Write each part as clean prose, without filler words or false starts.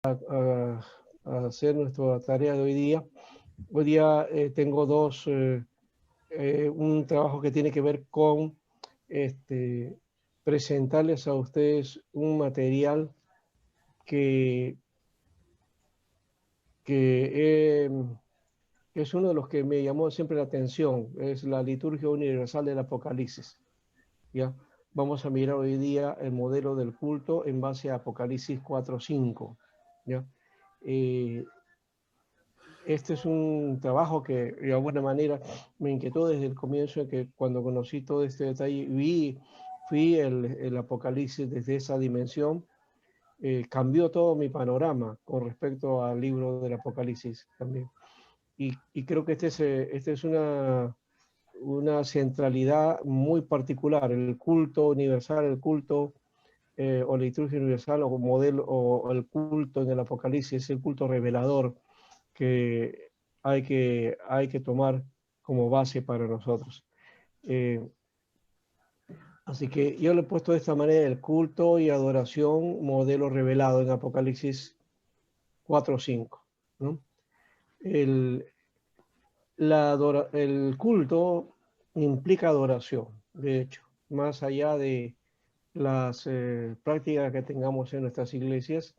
a, a hacer nuestra tarea de hoy día. Hoy día tengo un trabajo que tiene que ver con este, presentarles a ustedes un material que, que es uno de los que me llamó siempre la atención, es la liturgia universal del Apocalipsis. ¿Ya? Vamos a mirar hoy día el modelo del culto en base a Apocalipsis 4:5. ¿Ya? Eh, Este es un trabajo que de alguna manera me inquietó desde el comienzo, que cuando conocí todo este detalle, fui el Apocalipsis desde esa dimensión, cambió todo mi panorama con respecto al libro del Apocalipsis también. Y creo que este es una centralidad muy particular, el culto universal, el culto o liturgia universal o modelo o el culto en el Apocalipsis, es el culto revelador que hay que tomar como base para nosotros. Eh, Así que yo le he puesto de esta manera el culto y adoración modelo revelado en Apocalipsis 4:5. ¿No? El, el culto implica adoración, de hecho, más allá de las prácticas que tengamos en nuestras iglesias,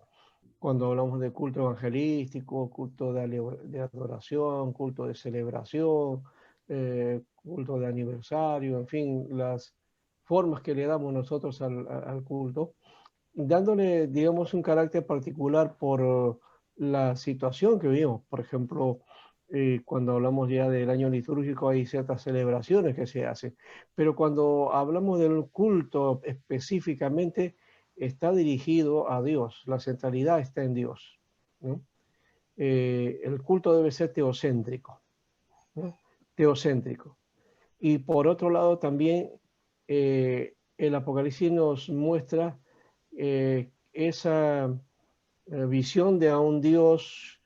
cuando hablamos de culto evangelístico, culto de adoración, culto de celebración, culto de aniversario, en fin, las formas que le damos nosotros al culto, dándole, digamos, un carácter particular por la situación que vivimos. Por ejemplo, cuando hablamos ya del año litúrgico hay ciertas celebraciones que se hacen, pero cuando hablamos del culto específicamente, está dirigido a Dios, la centralidad está en Dios, ¿no? El culto debe ser teocéntrico, ¿no? Teocéntrico. Y por otro lado también el Apocalipsis nos muestra esa visión de a un Dios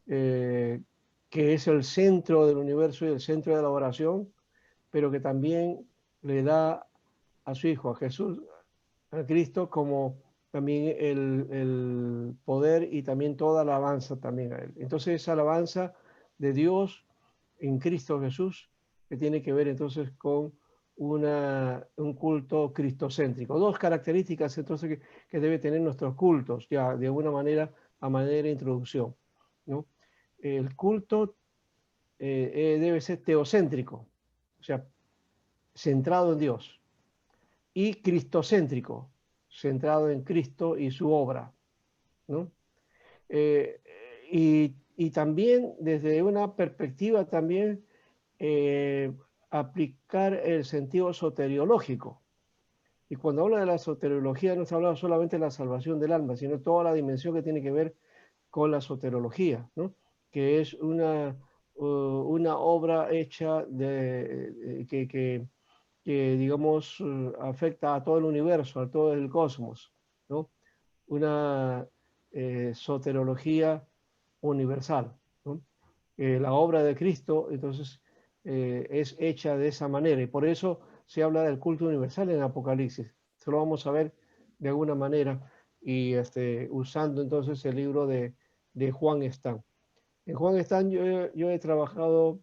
eh, que es el centro del universo y el centro de la oración, pero que también le da a su Hijo, a Jesús, a Cristo, como también el poder y también toda la alabanza también a Él. Entonces esa alabanza de Dios en Cristo Jesús, que tiene que ver entonces con un culto cristocéntrico. Dos características entonces que debe tener nuestros cultos, ya de alguna manera, a manera de introducción, ¿no? El culto debe ser teocéntrico, o sea, centrado en Dios, y cristocéntrico, centrado en Cristo y su obra, ¿no? Eh, y también desde una perspectiva también aplicar el sentido soteriológico. Y cuando habla de la soteriología no se habla solamente de la salvación del alma, sino toda la dimensión que tiene que ver con la soteriología, ¿no? Que es una obra hecha que, digamos, afecta a todo el universo, a todo el cosmos, ¿no? Una soteriología universal, ¿no? La obra de Cristo, entonces, es hecha de esa manera y por eso se habla del culto universal en Apocalipsis. Eso lo vamos a ver de alguna manera y usando entonces el libro de Juan Stan. En Juan Stan yo he trabajado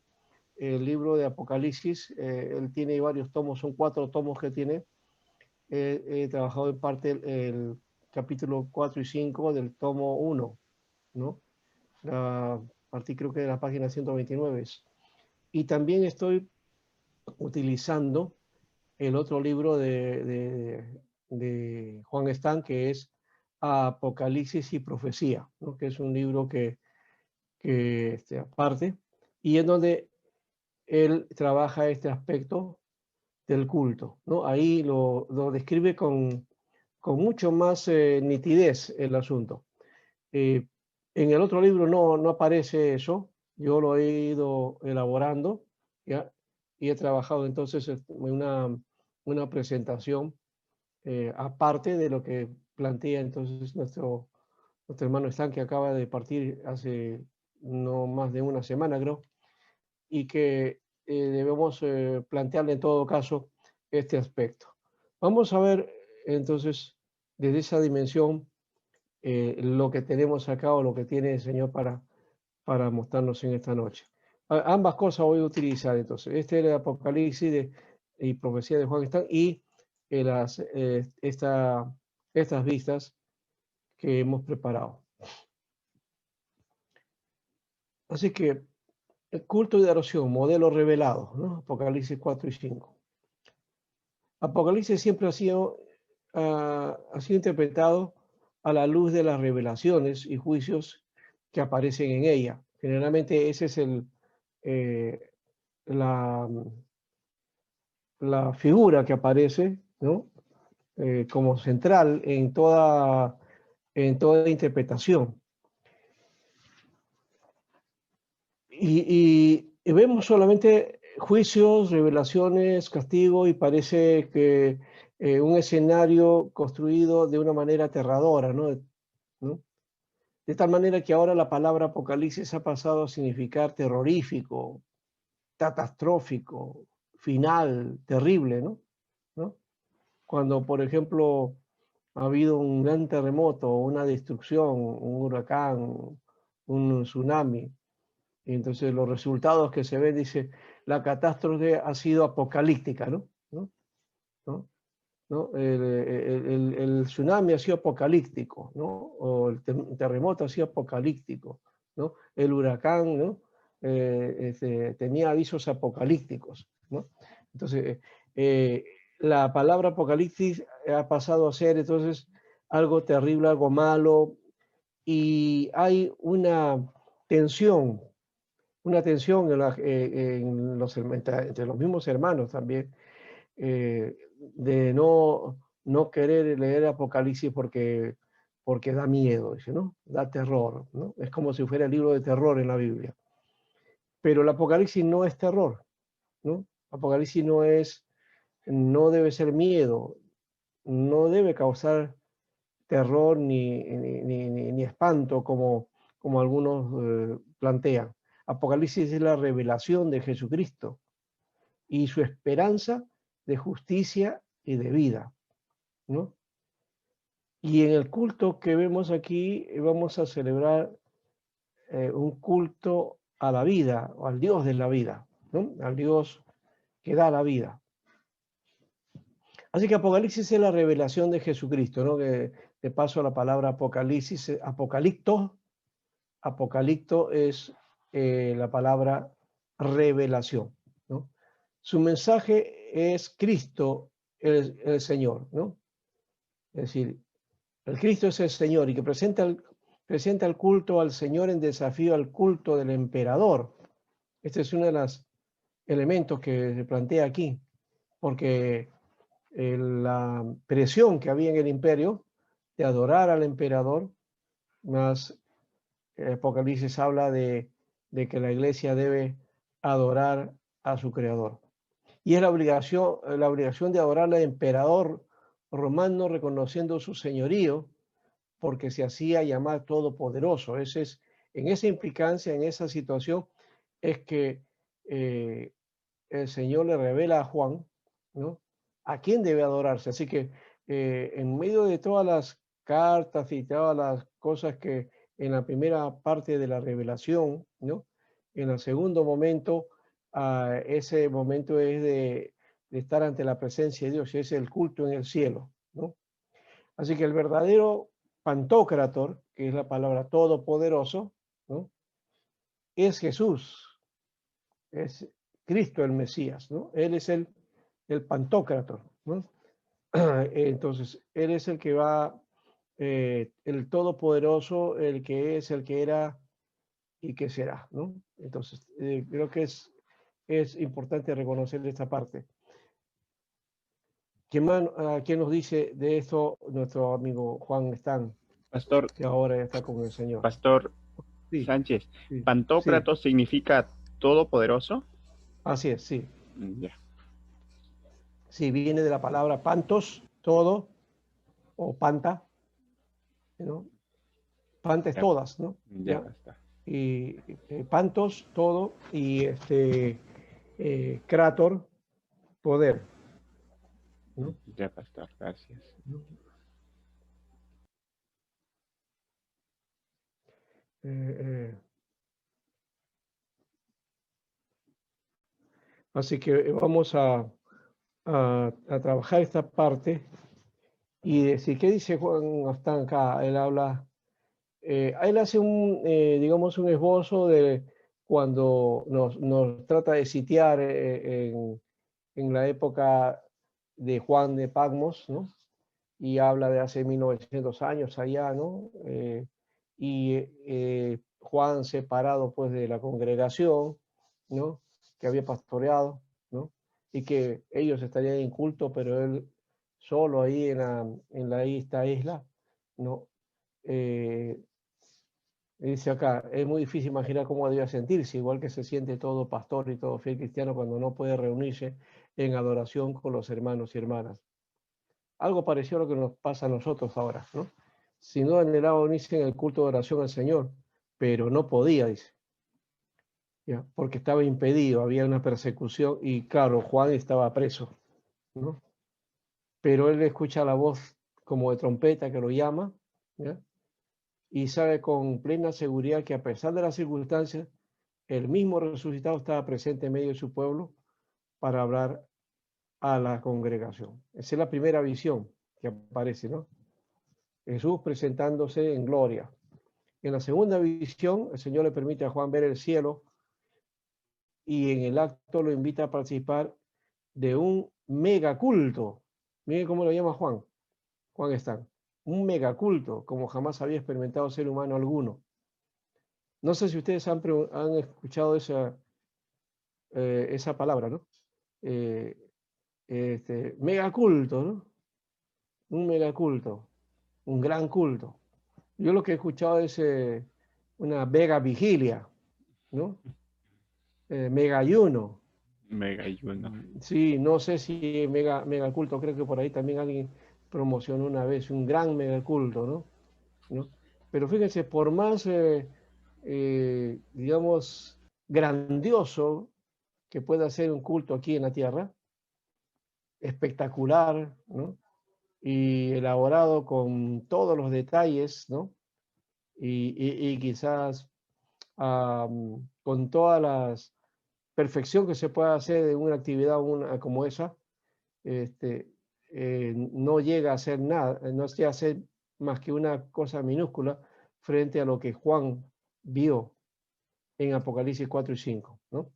el libro de Apocalipsis, él tiene varios tomos, son 4 tomos que tiene. He trabajado en parte el capítulo 4 y 5 del tomo 1, ¿no? A partir creo que de la página 129. Y también estoy utilizando el otro libro de Juan Stan, que es Apocalipsis y Profecía, ¿no? Que es un libro que aparte, y en donde él trabaja este aspecto del culto, ¿no? Ahí lo describe con mucho más nitidez el asunto. Eh, en el otro libro no aparece eso, yo lo he ido elaborando, ¿ya? Y he trabajado entonces en una presentación aparte de lo que plantea entonces nuestro hermano Stan, que acaba de partir hace no más de una semana, creo, y que debemos plantearle en todo caso este aspecto. Vamos a ver entonces desde esa dimensión lo que tenemos acá o lo que tiene el Señor para mostrarnos en esta noche. Ambas cosas voy a utilizar entonces. Este es el Apocalipsis y profecía de Juan Están y estas vistas que hemos preparado. Así que el culto de adoración, modelo revelado, ¿no? Apocalipsis 4 y 5. Apocalipsis siempre ha sido interpretado a la luz de las revelaciones y juicios que aparecen en ella. Generalmente ese es la figura que aparece, ¿no? Como central en toda interpretación. Y vemos solamente juicios, revelaciones, castigo, y parece que un escenario construido de una manera aterradora, ¿no? De tal manera que ahora la palabra apocalipsis ha pasado a significar terrorífico, catastrófico, final, terrible, ¿no? ¿No? Cuando, por ejemplo, ha habido un gran terremoto, una destrucción, un huracán, un tsunami, y entonces los resultados que se ven, dice, la catástrofe ha sido apocalíptica, ¿no? ¿No? ¿No? ¿No? El tsunami ha sido apocalíptico, ¿no? O el terremoto ha sido apocalíptico, ¿no? El huracán, ¿no? Tenía avisos apocalípticos, ¿no? Entonces, la palabra apocalipsis ha pasado a ser entonces algo terrible, algo malo, y hay tensión una tensión entre los mismos hermanos también, de no querer leer Apocalipsis porque da miedo, dice, ¿no? Da terror, ¿no? Es como si fuera el libro de terror en la Biblia. Pero el Apocalipsis no es terror, ¿no? Apocalipsis no debe ser miedo, no debe causar terror ni espanto como algunos plantean. Apocalipsis es la revelación de Jesucristo y su esperanza de justicia y de vida, ¿no? Y en el culto que vemos aquí vamos a celebrar un culto a la vida, o al Dios de la vida, ¿no? Al Dios que da la vida. Así que Apocalipsis es la revelación de Jesucristo, ¿no? Que de paso la palabra Apocalipsis, apocalipto es la palabra revelación, ¿no? Su mensaje es Cristo, el Señor, ¿no? Es decir, el Cristo es el Señor y que presenta el culto al Señor en desafío al culto del emperador. Este es uno de los elementos que se plantea aquí, porque la presión que había en el imperio de adorar al emperador, más Apocalipsis habla de que la iglesia debe adorar a su creador. Y es la obligación de adorar al emperador romano reconociendo su señorío, porque se hacía llamar todopoderoso. En esa implicancia, en esa situación, es que el Señor le revela a Juan, ¿no? A quién debe adorarse. Así que en medio de todas las cartas y todas las cosas que en la primera parte de la revelación, ¿no? En el segundo momento, ese momento es de estar ante la presencia de Dios, y es el culto en el cielo, ¿no? Así que el verdadero Pantocrator, que es la palabra todopoderoso, ¿no? Es Jesús, es Cristo el Mesías, ¿no? Él es el Pantocrator, ¿no? Entonces, Él es el que va, el Todopoderoso, el que es, el que era y que será, ¿no? Entonces, creo que es importante reconocer esta parte. ¿Quién nos dice de esto? Nuestro amigo Juan Stan, Pastor, que ahora ya está con el Señor. Pastor Sí, Sánchez, sí, sí, ¿Pantocrator significa todopoderoso? así es, sí. Ya. Sí, viene de la palabra pantos, todo, o panta, ¿no? Panta es Ya, todas, ¿no? ya, ¿Ya? pastor. Y pantos, todo, y crator, poder, ¿no? Ya, pastor, gracias. Así que vamos a trabajar esta parte y decir, ¿qué dice Juan Astán acá? Él habla, él hace digamos, un esbozo de cuando nos trata de sitiar en la época de Juan de Patmos, ¿no? Y habla de hace 1900 años allá, ¿no? Juan separado pues de la congregación, ¿no? Que había pastoreado, ¿no? Y que ellos estarían en culto, pero él solo ahí en esta isla, ¿no? Eh, Dice acá, es muy difícil imaginar cómo debía sentirse, igual que se siente todo pastor y todo fiel cristiano cuando no puede reunirse en adoración con los hermanos y hermanas. Algo parecido a lo que nos pasa a nosotros ahora, ¿no? Sin duda anhelaba unirse en el culto de oración al Señor, pero no podía, dice, ¿ya? Porque estaba impedido, había una persecución y claro, Juan estaba preso, ¿no? Pero él escucha la voz como de trompeta que lo llama, ¿ya? Y sabe con plena seguridad que a pesar de las circunstancias, el mismo resucitado estaba presente en medio de su pueblo para hablar a la congregación. Esa es la primera visión que aparece, ¿no? Jesús presentándose en gloria. En la segunda visión, el Señor le permite a Juan ver el cielo y en el acto lo invita a participar de un megaculto. Miren cómo lo llama Juan. Juan está. Un megaculto, como jamás había experimentado ser humano alguno. No sé si ustedes han escuchado esa palabra, ¿no? Eh, megaculto, ¿no? Un megaculto, un gran culto. Yo lo que he escuchado es una mega vigilia, ¿no? Mega ayuno. Mega ayuno. Sí, no sé si mega culto, creo que por ahí también alguien promocionó una vez un gran mega culto, ¿no? ¿No? Pero fíjense, por más, digamos, grandioso que pueda ser un culto aquí en la tierra, espectacular, ¿no? Y elaborado con todos los detalles, ¿no? Y quizás con todas las perfección que se pueda hacer de una actividad como esa, este, no llega a ser nada, no llega a ser más que una cosa minúscula frente a lo que Juan vio en Apocalipsis 4 y 5, ¿no?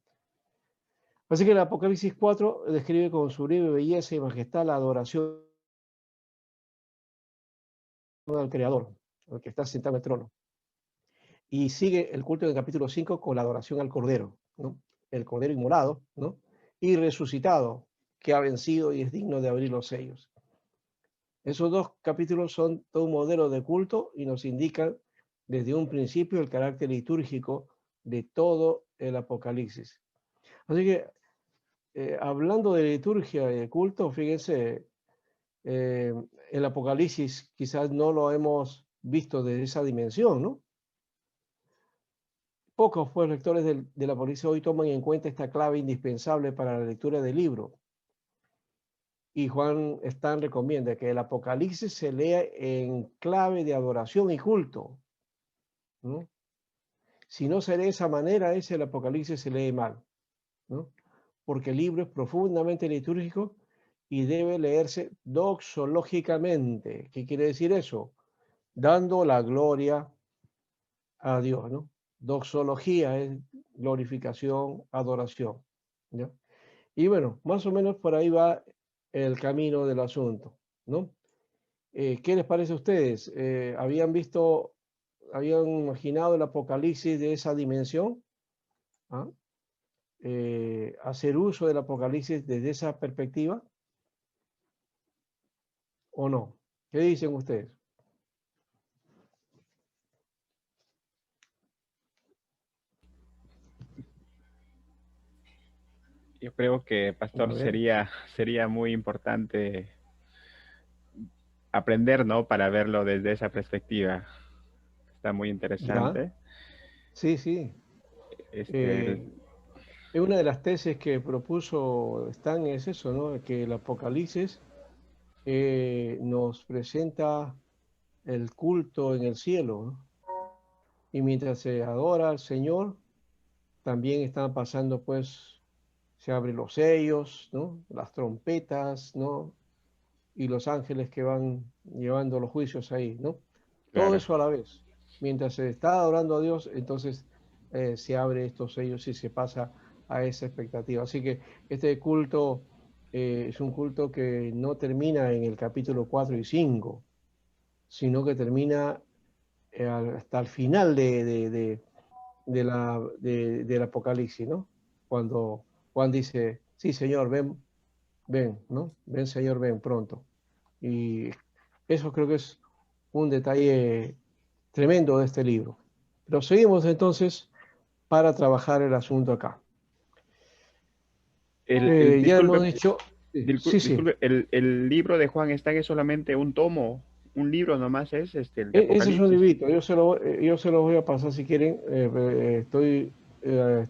Así que el Apocalipsis 4 describe con sublime belleza y majestad la adoración al Creador, al que está sentado en el trono. Y sigue el culto del capítulo 5 con la adoración al Cordero, ¿no? El Cordero inmolado, ¿no? Y resucitado, que ha vencido y es digno de abrir los sellos. Esos dos capítulos son todo un modelo de culto y nos indican desde un principio el carácter litúrgico de todo el Apocalipsis. Así que, hablando de liturgia y de culto, fíjense, eh, el Apocalipsis quizás no lo hemos visto desde esa dimensión, ¿no? Pocos pues, lectores del Apocalipsis hoy toman en cuenta esta clave indispensable para la lectura del libro. Y Juan Stan recomienda que el Apocalipsis se lea en clave de adoración y culto, ¿no? Si no se lee de esa manera, el Apocalipsis se lee mal, ¿no? Porque el libro es profundamente litúrgico y debe leerse doxológicamente. ¿Qué quiere decir eso? Dando la gloria a Dios, ¿no? Doxología es glorificación, adoración, ¿ya? Y bueno, más o menos por ahí va el camino del asunto, ¿no? ¿Qué les parece a ustedes? Habían imaginado el Apocalipsis de esa dimensión? ¿Ah? ¿Hacer uso del Apocalipsis desde esa perspectiva o no? ¿Qué dicen ustedes? Yo creo que, A pastor, ver, sería muy importante aprender, ¿no? Para verlo desde esa perspectiva. Está muy ya, interesante. sí, sí. Este, Eh, es una de las tesis que propuso Stan es eso, ¿no? Que el Apocalipsis nos presenta el culto en el cielo, ¿no? Y mientras se adora al Señor, también están pasando, pues, se abren los sellos, ¿no? Las trompetas, ¿no? Y los ángeles que van llevando los juicios ahí, ¿no? Todo Claro. eso a la vez. Mientras se está adorando a Dios, entonces se abre estos sellos y se pasa a esa expectativa. Así que este culto es un culto que no termina en el capítulo 4 y 5, sino que termina hasta el final del Apocalipsis, ¿no? Cuando Juan dice, sí, Señor, ven, ven, ¿no? Ven, Señor, ven pronto. Y eso creo que es un detalle tremendo de este libro. Pero seguimos entonces para trabajar el asunto acá. Ya Disculpe, hemos dicho, sí, sí, disculpe, el libro de Juan está que solamente un tomo, un libro nomás es el de ese es un Apocalipsis. librito, yo se lo voy a pasar si quieren. Estoy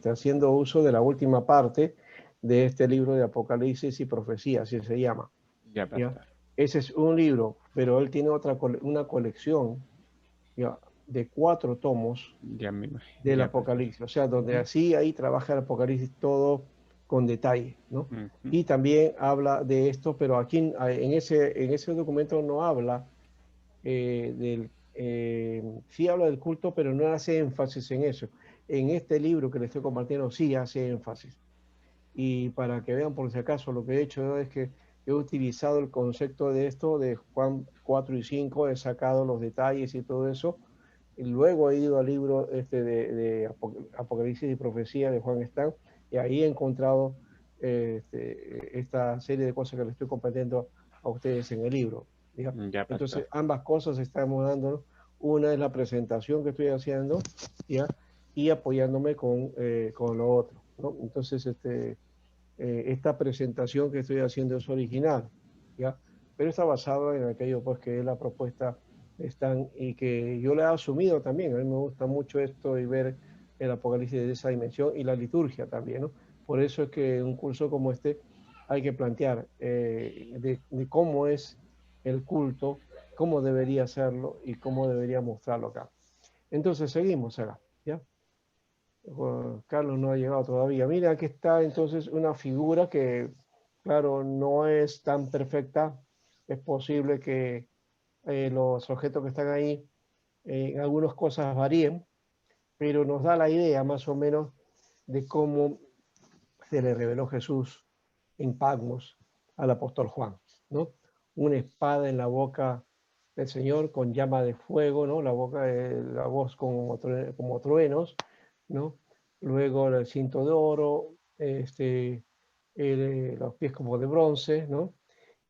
haciendo uso de la última parte de este libro de Apocalipsis y Profecía, así se llama. Ya, ¿Ya? pastor. Ese es un libro, pero él tiene una colección, ¿ya? De 4 tomos Ya me imagino. del Ya, pastor. Apocalipsis, o sea, donde Ujú, así ahí trabaja el Apocalipsis todo con detalle, ¿no? ujú. Y también habla de esto, pero aquí en ese documento no habla sí habla del culto, pero no hace énfasis en eso. En este libro que les estoy compartiendo sí hace énfasis. Y para que vean por si acaso, lo que he hecho es que he utilizado el concepto de esto de Juan 4 y 5, he sacado los detalles y todo eso, y luego he ido al libro de Apocalipsis y Profecía de Juan Stan, y ahí he encontrado esta serie de cosas que les estoy compartiendo a ustedes en el libro. ¿Ya? Ya, pastor. Entonces, ambas cosas estamos dando. Una es la presentación que estoy haciendo, ¿ya? Y apoyándome con lo otro, ¿no? Entonces, esta presentación que estoy haciendo es original, ¿ya? Pero está basado en aquello pues, que es la propuesta están y que yo le he asumido también. A mí me gusta mucho esto y ver el Apocalipsis de esa dimensión y la liturgia también, ¿no? Por eso es que en un curso como este hay que plantear de cómo es el culto, cómo debería serlo y cómo debería mostrarlo acá. Entonces seguimos acá, ¿ya? Carlos no ha llegado todavía. Mira, aquí está entonces una figura que, claro, no es tan perfecta. Es posible que los objetos que están ahí en algunas cosas varíen, pero nos da la idea más o menos de cómo se le reveló Jesús en Patmos al apóstol Juan, ¿no? Una espada en la boca del Señor con llama de fuego, ¿no? La voz como truenos, ¿no? Luego el cinto de oro, los pies como de bronce, ¿no?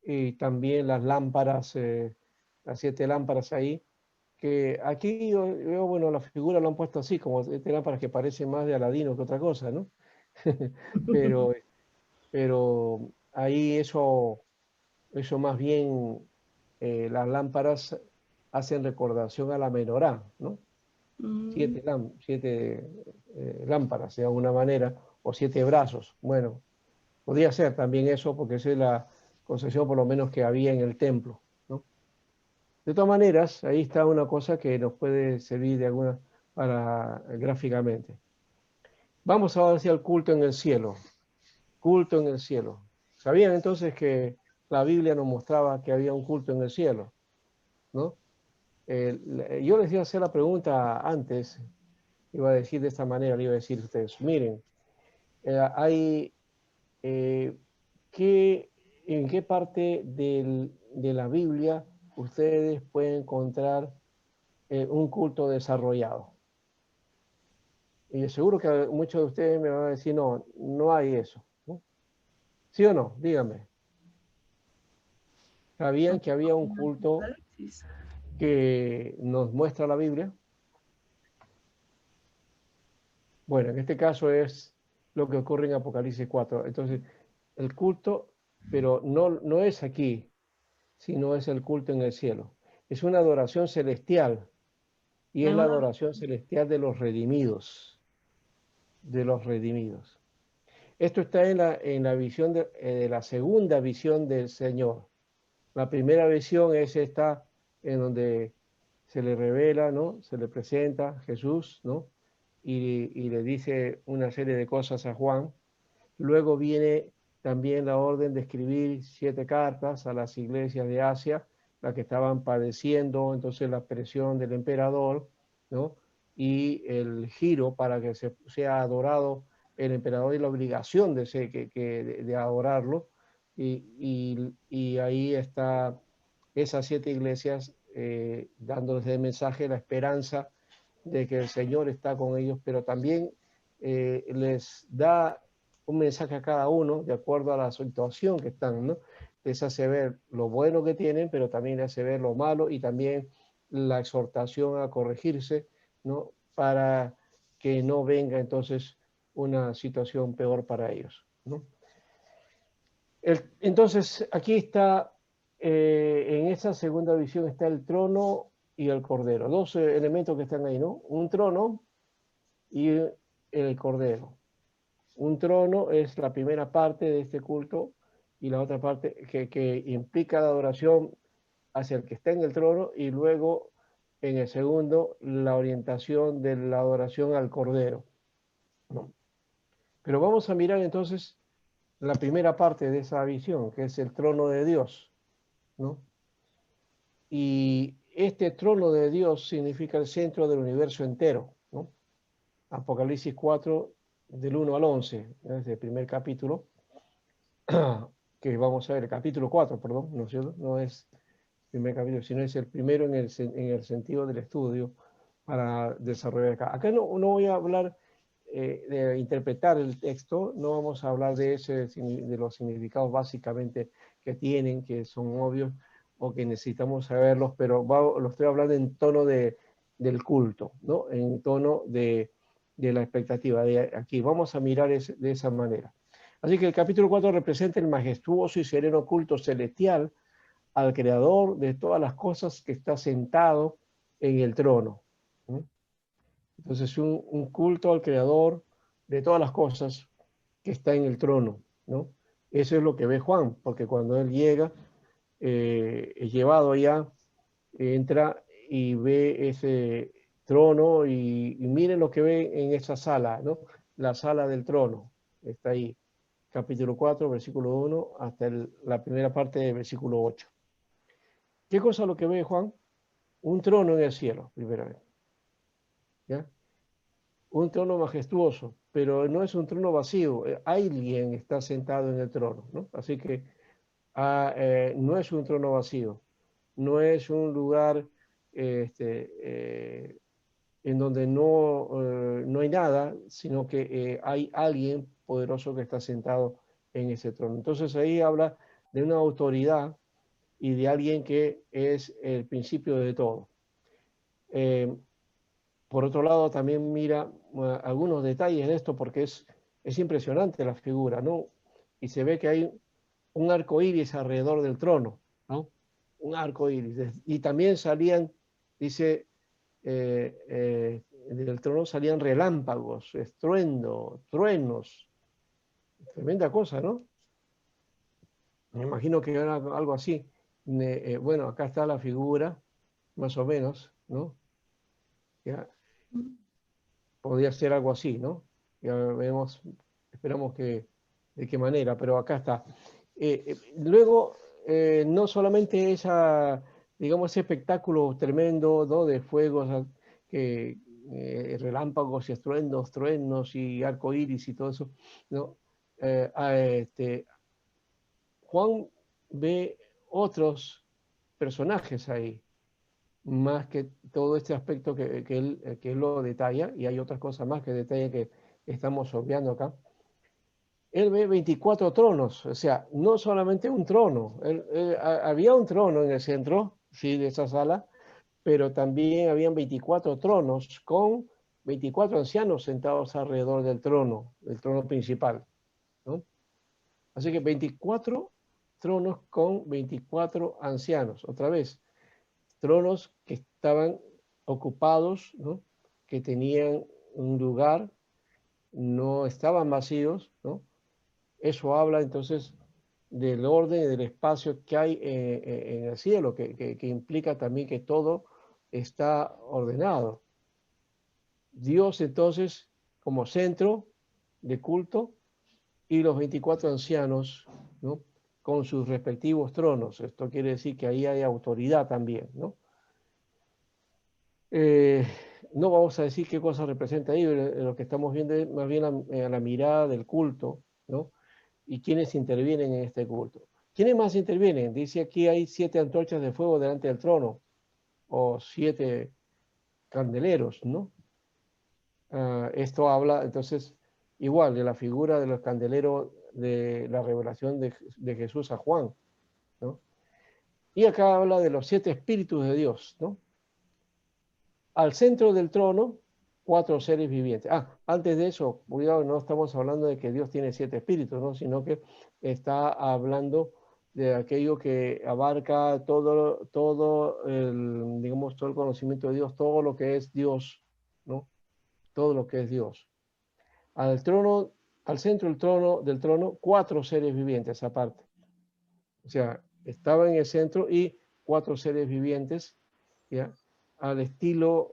Y también las lámparas, las 7 lámparas ahí, que aquí yo, bueno, la figura lo han puesto así, como 7 lámparas que parecen más de Aladino que otra cosa, ¿no? Pero, pero ahí eso más bien, las lámparas hacen recordación a la menorá, ¿no? Mm, 7 lámparas, de alguna manera, o 7 brazos. Bueno, podría ser también eso, porque esa es la concepción por lo menos que había en el templo, ¿no? De todas maneras, ahí está una cosa que nos puede servir de alguna para gráficamente. Vamos ahora hacia el culto en el cielo. Culto en el cielo. ¿Sabían entonces que la Biblia nos mostraba que había un culto en el cielo? ¿No? Yo les iba a hacer la pregunta antes, iba a decir de esta manera, le iba a decir a ustedes, miren, hay, eh, ¿qué, ¿en qué parte de la Biblia ustedes pueden encontrar un culto desarrollado? Y seguro que muchos de ustedes me van a decir, no, no hay eso, ¿no? ¿Sí o no? Díganme. ¿Sabían que había un culto Apocalipsis. que nos muestra la Biblia? Bueno, en este caso es lo que ocurre en Apocalipsis 4. Entonces, el culto, pero no es aquí, sino es el culto en el cielo. Es una adoración celestial y es Es la una- adoración celestial de los redimidos, de los redimidos. Esto está en la visión de la segunda visión del Señor. La primera visión es esta en donde se le revela, ¿no? Se le presenta Jesús, ¿no? Y le dice una serie de cosas a Juan. Luego viene también la orden de escribir 7 cartas a las iglesias de Asia, las que estaban padeciendo entonces la presión del emperador, ¿no? Y el giro para que sea adorado el emperador y la obligación de adorarlo. Y ahí está esas 7 iglesias dándoles el mensaje, la esperanza de que el Señor está con ellos, pero también les da un mensaje a cada uno de acuerdo a la situación que están, ¿no? Les hace ver lo bueno que tienen, pero también les hace ver lo malo y también la exhortación a corregirse, ¿no? Para que no venga entonces una situación peor para ellos, ¿no? Entonces, aquí está, en esa segunda visión está el trono y el cordero, dos elementos que están ahí, ¿no? Un trono y el cordero. Un trono es la primera parte de este culto y la otra parte que implica la adoración hacia el que está en el trono y luego en el segundo la orientación de la adoración al cordero, ¿no? Pero vamos a mirar entonces la primera parte de esa visión, que es el trono de Dios, ¿no? Y este trono de Dios significa el centro del universo entero, ¿no? Apocalipsis 4, del 1 al 11, es el primer capítulo, que vamos a ver, el capítulo 4, perdón, ¿no es cierto? No es el primer capítulo, sino es el primero en el sentido del estudio para desarrollar acá. Acá no voy a hablar de interpretar el texto, no vamos a hablar de los significados básicamente que tienen, que son obvios o que necesitamos saberlos, pero lo estoy hablando en tono del culto, ¿no? En tono de la expectativa. Aquí vamos a mirar de esa manera. Así que el capítulo 4 representa el majestuoso y sereno culto celestial al creador de todas las cosas que está sentado en el trono, ¿no? Entonces, un culto al creador de todas las cosas que está en el trono, ¿no? Eso es lo que ve Juan, porque cuando él llega, es llevado allá, entra y ve ese trono y miren lo que ve en esa sala, ¿no? La sala del trono, está ahí, capítulo 4, versículo 1, hasta la primera parte del versículo 8. ¿Qué cosa lo que ve Juan? Un trono en el cielo, primeramente, ¿ya? Un trono majestuoso, pero no es un trono vacío, alguien está sentado en el trono, ¿no? Así que no es un trono vacío, no es un lugar en donde no hay nada, sino que hay alguien poderoso que está sentado en ese trono. Entonces ahí habla de una autoridad y de alguien que es el principio de todo. Por otro lado, también mira algunos detalles de esto porque es impresionante la figura, ¿no? Y se ve que hay un arco iris alrededor del trono, ¿no? Un arco iris. Y también salían, dice, del trono salían relámpagos, estruendo, truenos. Tremenda cosa, ¿no? Me imagino que era algo así. Bueno, acá está la figura, más o menos, ¿no? ¿Ya? Podría ser algo así, ¿no? Ya vemos, esperamos que de qué manera, pero acá está. Luego, no solamente digamos, ese espectáculo tremendo, ¿no? De fuegos, relámpagos y estruendos, truenos y arcoíris y todo eso, ¿no? Juan ve otros personajes ahí, más que todo este aspecto que él lo detalla, y hay otras cosas más que detalla que estamos obviando acá. Él ve 24 tronos, o sea, no solamente un trono, había un trono en el centro, sí, de esa sala, pero también habían 24 tronos con 24 ancianos sentados alrededor del trono principal, ¿no? Así que 24 tronos con 24 ancianos, otra vez, tronos que estaban ocupados, ¿no? Que tenían un lugar, no estaban vacíos, ¿no? Eso habla entonces del orden y del espacio que hay en el cielo, que implica también que todo está ordenado. Dios entonces como centro de culto y los 24 ancianos, ¿no? Con sus respectivos tronos. Esto quiere decir que ahí hay autoridad también, ¿no? No vamos a decir qué cosa representa ahí, lo que estamos viendo es más bien la mirada del culto, ¿no? Y quiénes intervienen en este culto. ¿Quiénes más intervienen? Dice aquí hay 7 antorchas de fuego delante del trono, o 7 candeleros, ¿no? Esto habla entonces igual de la figura de los candeleros de la revelación de Jesús a Juan, ¿no? Y acá habla de los 7 espíritus de Dios, ¿no? Al centro del trono, 4 seres vivientes. Antes de eso, cuidado, no estamos hablando de que Dios tiene 7 espíritus, ¿no? Sino que está hablando de aquello que abarca todo el, digamos, todo el conocimiento de Dios, todo lo que es Dios, ¿no? Todo lo que es Dios. Al trono, al centro del trono, 4 seres vivientes aparte. O sea, estaba en el centro y 4 seres vivientes, ¿ya? Al estilo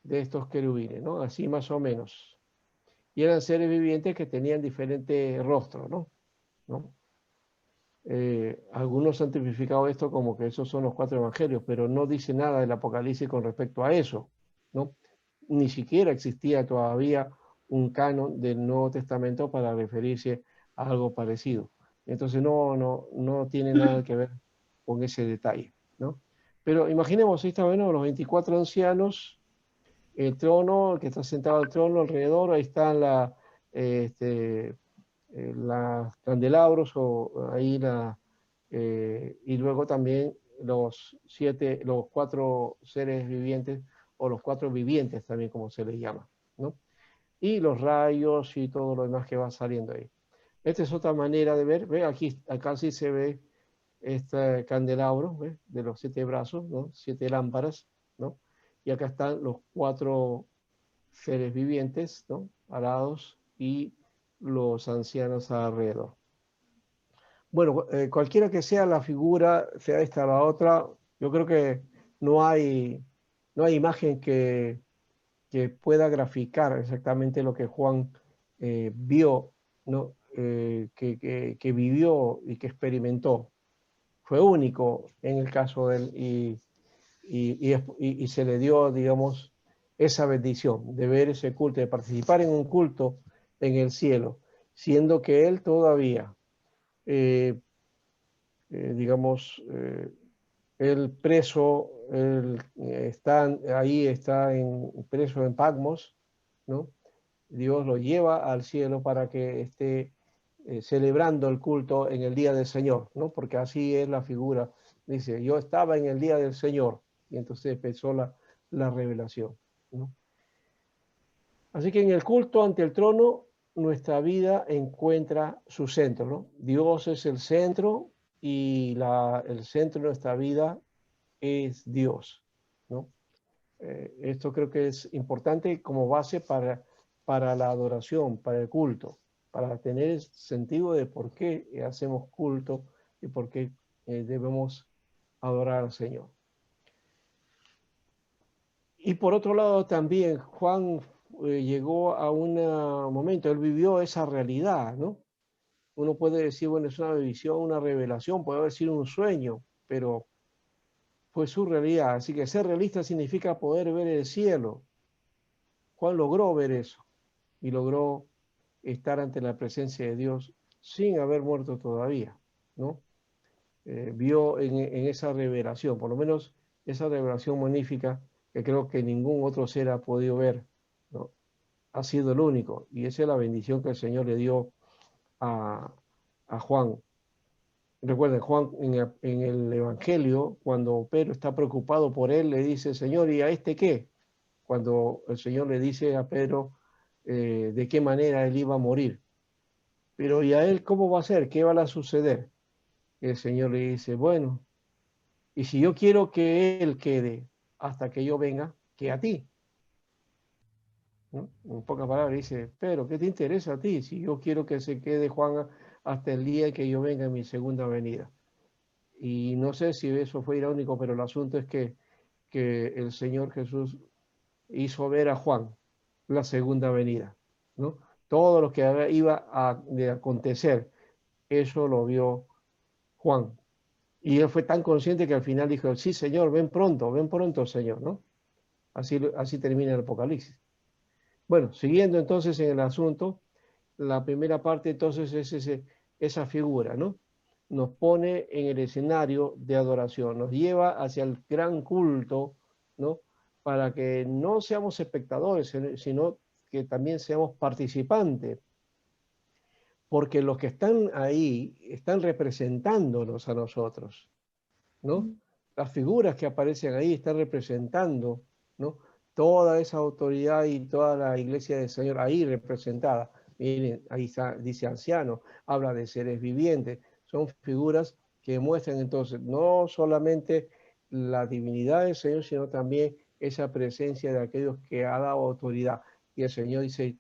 de estos querubines, ¿no? Así más o menos. Y eran seres vivientes que tenían diferentes rostros, ¿no? ¿No? Algunos han tipificado esto como que esos son los 4 evangelios, pero no dice nada del Apocalipsis con respecto a eso, ¿no? Ni siquiera existía todavía un canon del Nuevo Testamento para referirse a algo parecido. Entonces no tiene nada que ver con ese detalle, ¿no? Pero imaginemos, ahí está, bueno, los 24 ancianos, el trono, el que está sentado al trono alrededor, ahí están las candelabros o ahí y luego también los 4 seres vivientes o los 4 vivientes también como se les llama, ¿no? Y los rayos y todo lo demás que va saliendo ahí. Esta es otra manera de ver, ¿ve? Acá sí se ve este candelabro, ¿ve? De los 7 brazos, ¿no? 7 lámparas, ¿no? Y acá están los 4 seres vivientes, ¿no? Alados y los ancianos alrededor. Bueno, cualquiera que sea la figura, sea esta o la otra, yo creo que no hay, no hay imagen que pueda graficar exactamente lo que Juan vio, ¿no? Que vivió y que experimentó. Fue único en el caso de él y se le dio, digamos, esa bendición de ver ese culto, de participar en un culto en el cielo, siendo que él todavía, eh, digamos, el preso, preso en Patmos, ¿no? Dios lo lleva al cielo para que esté celebrando el culto en el día del Señor, ¿no? Porque así es la figura. Dice, yo estaba en el día del Señor, y entonces empezó la revelación, ¿no? Así que en el culto ante el trono, nuestra vida encuentra su centro, ¿no? Dios es el centro y el centro de nuestra vida es Dios, ¿no? Esto creo que es importante como base para la adoración, para el culto, para tener el sentido de por qué hacemos culto y por qué debemos adorar al Señor. Y por otro lado también Juan llegó a un momento, él vivió esa realidad, ¿no? Uno puede decir, bueno, es una visión, una revelación, puede haber sido un sueño, pero fue su realidad. Así que ser realista significa poder ver el cielo. Juan logró ver eso y logró estar ante la presencia de Dios sin haber muerto todavía, ¿no? Vio en esa revelación, por lo menos esa revelación magnífica que creo que ningún otro ser ha podido ver, ¿no? Ha sido el único, y esa es la bendición que el Señor le dio a, a Juan. Recuerden, Juan en el Evangelio, cuando Pedro está preocupado por él, le dice, Señor, ¿y a este qué? Cuando el Señor le dice a Pedro de qué manera él iba a morir. Pero ¿y a él cómo va a ser? ¿Qué va a suceder? Y el Señor le dice, bueno, y si yo quiero que él quede hasta que yo venga, que a ti, ¿no? En pocas palabras dice, pero ¿qué te interesa a ti si yo quiero que se quede Juan hasta el día que yo venga en mi segunda venida? Y no sé si eso fue irónico, pero el asunto es que que el Señor Jesús hizo ver a Juan la segunda venida, ¿no? Todo lo que iba a de acontecer, eso lo vio Juan. Y él fue tan consciente que al final dijo, sí, Señor, ven pronto, Señor, ¿no? Así termina el Apocalipsis. Bueno, siguiendo entonces en el asunto, la primera parte entonces es esa figura, ¿no? Nos pone en el escenario de adoración, nos lleva hacia el gran culto, ¿no? Para que no seamos espectadores, sino que también seamos participantes, porque los que están ahí están representándonos a nosotros, ¿no? Las figuras que aparecen ahí están representando, ¿no? Toda esa autoridad y toda la iglesia del Señor ahí representada. Miren, ahí está, dice anciano, habla de seres vivientes. Son figuras que muestran entonces no solamente la divinidad del Señor, sino también esa presencia de aquellos que ha dado autoridad. Y el Señor dice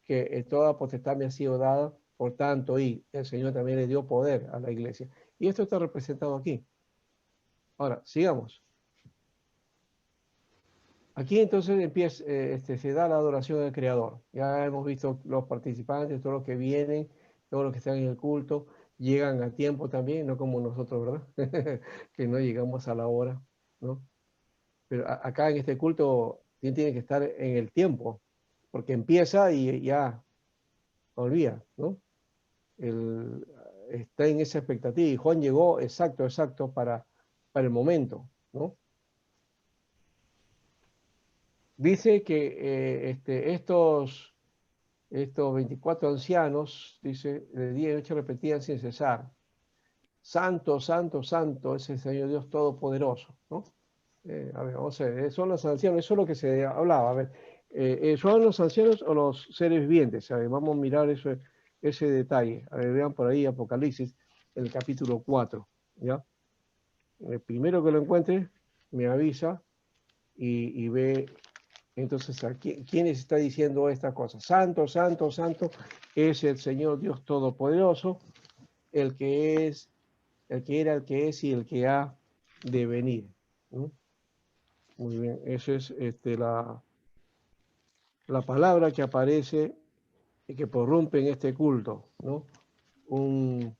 que toda potestad me ha sido dada, por tanto, y el Señor también le dio poder a la iglesia. Y esto está representado aquí. Ahora, sigamos. Aquí entonces empieza, se da la adoración del Creador. Ya hemos visto los participantes, todos los que vienen, todos los que están en el culto, llegan a tiempo también, no como nosotros, ¿verdad? Que no llegamos a la hora, ¿no? Pero acá en este culto tiene que estar en el tiempo, porque empieza y ya olvida, ¿no? Está en esa expectativa y Juan llegó exacto para el momento, ¿no? Dice que estos 24 ancianos, dice, de día y noche repetían sin cesar, Santo, Santo, Santo es el Señor Dios Todopoderoso, ¿no? A ver, vamos a ver, son los ancianos, eso es lo que se hablaba, a ver, ¿son los ancianos o los seres vivientes? A ver, vamos a mirar ese detalle, a ver, vean por ahí Apocalipsis, el capítulo 4, ¿ya? El primero que lo encuentre, me avisa y ve. Entonces, ¿quién está diciendo esta cosa? Santo, Santo, Santo es el Señor Dios Todopoderoso, el que es, el que era, el que es y el que ha de venir, ¿no? Muy bien, esa es la palabra que aparece y que prorrumpe en este culto, ¿no? Un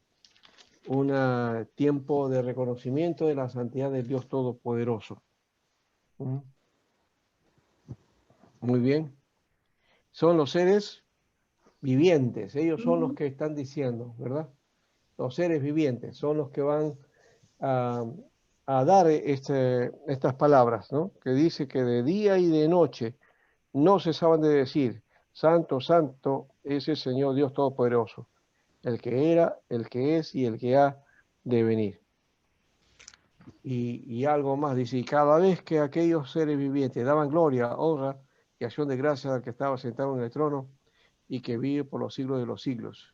tiempo de reconocimiento de la santidad del Dios Todopoderoso. ¿Mm? Muy bien. Son los seres vivientes, ellos son los que están diciendo, ¿verdad? Los seres vivientes son los que van a, a dar estas palabras, ¿no? Que dice que de día y de noche no cesaban de decir, Santo, Santo es el Señor Dios Todopoderoso, el que era, el que es y el que ha de venir. Y algo más, dice, y cada vez que aquellos seres vivientes daban gloria, honra y acción de gracias al que estaba sentado en el trono y que vive por los siglos de los siglos,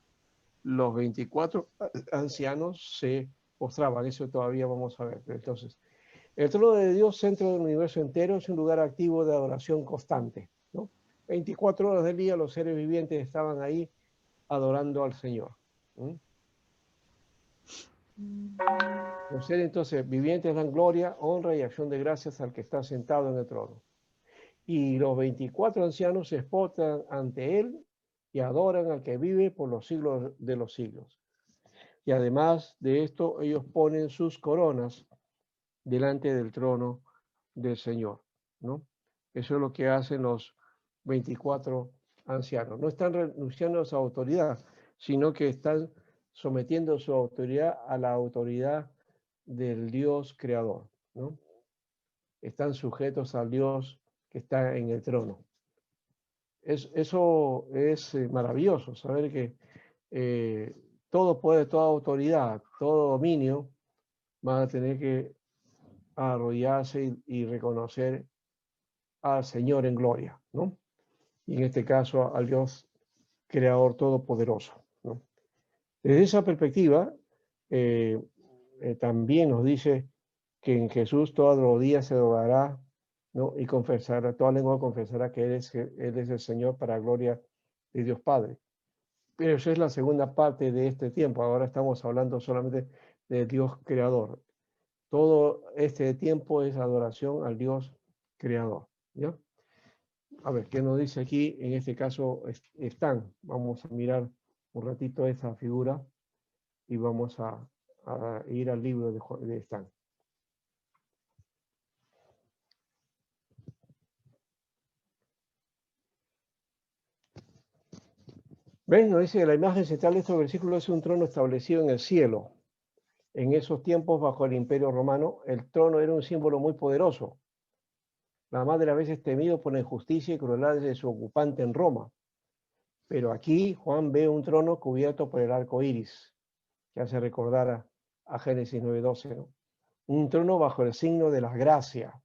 los 24 ancianos se postraban, eso todavía vamos a ver. Entonces, el trono de Dios, centro del universo entero, es un lugar activo de adoración constante, ¿no? 24 horas del día los seres vivientes estaban ahí adorando al Señor. ¿Mm? Los seres entonces vivientes dan gloria, honra y acción de gracias al que está sentado en el trono. Y los 24 ancianos se postran ante él y adoran al que vive por los siglos de los siglos. Y además de esto, ellos ponen sus coronas delante del trono del Señor, ¿no? Eso es lo que hacen los 24 ancianos. No están renunciando a su autoridad, sino que están sometiendo su autoridad a la autoridad del Dios creador, ¿no? Están sujetos al Dios que está en el trono. Eso es maravilloso, saber que todo poder, toda autoridad, todo dominio van a tener que arrodillarse y reconocer al Señor en gloria, ¿no? Y en este caso al Dios creador todopoderoso, ¿no? Desde esa perspectiva, eh, también nos dice que en Jesús toda rodilla se doblará, ¿no? Y confesará, toda lengua confesará que Él es el Señor para gloria de Dios Padre. Pero esa es la segunda parte de este tiempo. Ahora estamos hablando solamente de Dios creador. Todo este tiempo es adoración al Dios creador. ¿Ya? A ver, ¿qué nos dice aquí? En este caso están. Vamos a mirar un ratito esa figura y vamos a ir al libro de Stan. ¿Ven? Nos dice que la imagen central de estos versículos es un trono establecido en el cielo. En esos tiempos, bajo el Imperio Romano, el trono era un símbolo muy poderoso, la más de las veces temido por la injusticia y crueldad de su ocupante en Roma. Pero aquí Juan ve un trono cubierto por el arco iris, que hace recordar a Génesis 9:12, ¿no? Un trono bajo el signo de la gracia.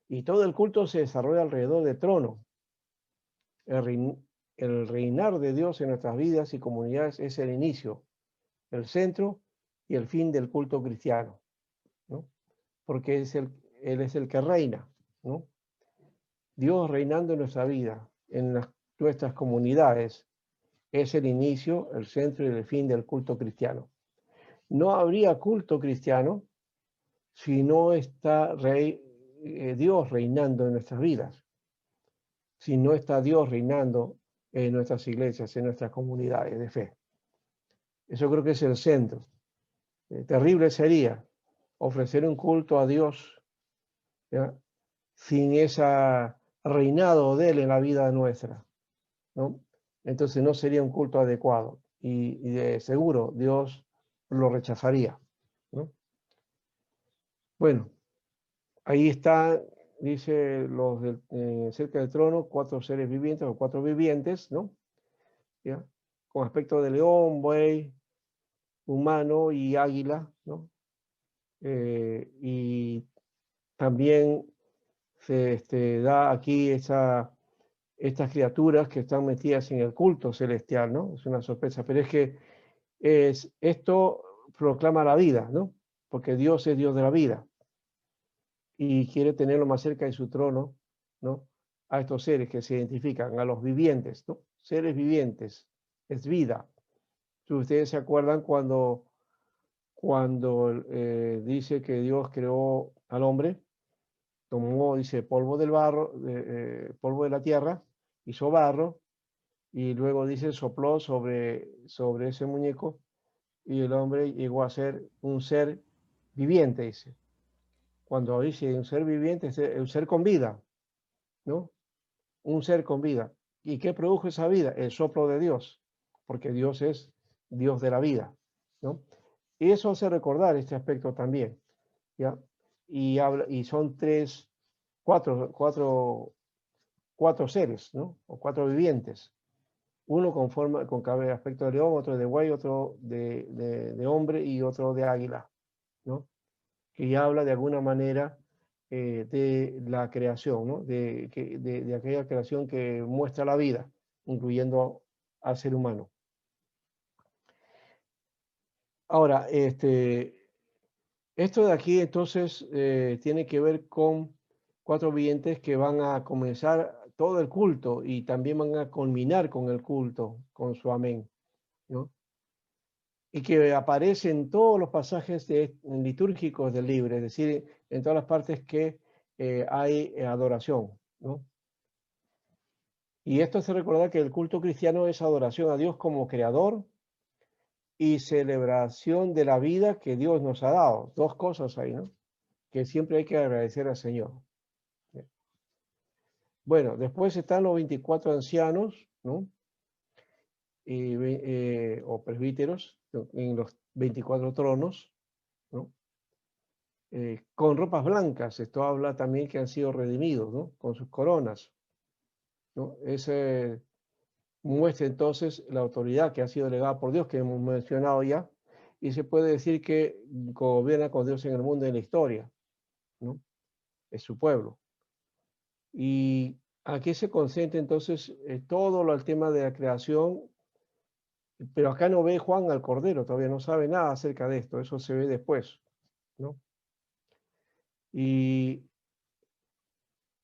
Y todo el culto se desarrolla alrededor del trono. El reinar de Dios en nuestras vidas y comunidades es el inicio, el centro y el fin del culto cristiano, ¿no? Porque Él es el que reina, ¿no? Dios reinando en nuestra vida, en nuestras comunidades, es el inicio, el centro y el fin del culto cristiano. No habría culto cristiano si no está Dios reinando en nuestras vidas, si no está Dios reinando en nuestras iglesias, en nuestras comunidades de fe. Eso creo que es el centro. Terrible sería ofrecer un culto a Dios, ¿ya?, sin ese reinado de Él en la vida nuestra, ¿no? Entonces no sería un culto adecuado y de seguro Dios lo rechazaría, ¿no? Bueno, ahí está, dice cerca del trono, 4 seres vivientes o 4 vivientes, ¿no? ¿Ya? Con aspecto de león, buey, humano y águila, ¿no? Y también se da aquí estas criaturas que están metidas en el culto celestial, ¿no? Es una sorpresa, pero es que esto proclama la vida, ¿no? Porque Dios es Dios de la vida y quiere tenerlo más cerca de su trono, ¿no? A estos seres que se identifican, a los vivientes, ¿no? Seres vivientes, es vida. Si ustedes se acuerdan cuando dice que Dios creó al hombre, tomó, dice, polvo del barro, polvo de la tierra, hizo barro, y luego dice, sopló sobre ese muñeco, y el hombre llegó a ser un ser viviente, dice. Cuando dice un ser viviente, es un ser con vida, ¿no? Un ser con vida. ¿Y qué produjo esa vida? El soplo de Dios, porque Dios es Dios de la vida, ¿no? Y eso hace recordar este aspecto también, ¿ya? Y son cuatro seres, ¿no? O 4 vivientes. Uno con aspecto de león, otro de buey, otro de hombre y otro de águila, ¿no? Que ya habla de alguna manera de la creación, ¿no? De aquella creación que muestra la vida, incluyendo al ser humano. Ahora, esto de aquí entonces tiene que ver con 4 videntes que van a comenzar todo el culto y también van a culminar con el culto, con su amén, ¿no? Y que aparece en todos los pasajes litúrgicos del libro, es decir, en todas las partes que hay adoración, ¿no? Y esto hace recordar que el culto cristiano es adoración a Dios como creador y celebración de la vida que Dios nos ha dado. 2 cosas ahí, ¿no? Que siempre hay que agradecer al Señor. Bueno, después están los 24 ancianos, ¿no? O presbíteros en los 24 tronos, ¿no? Con ropas blancas. Esto habla también que han sido redimidos, ¿no? Con sus coronas, ¿no? Ese muestra entonces la autoridad que ha sido delegada por Dios, que hemos mencionado ya, y se puede decir que gobierna con Dios en el mundo y en la historia, ¿no? Es su pueblo. Y aquí se concentra entonces todo el tema de la creación, pero acá no ve Juan al Cordero, todavía no sabe nada acerca de esto, eso se ve después, ¿no? Y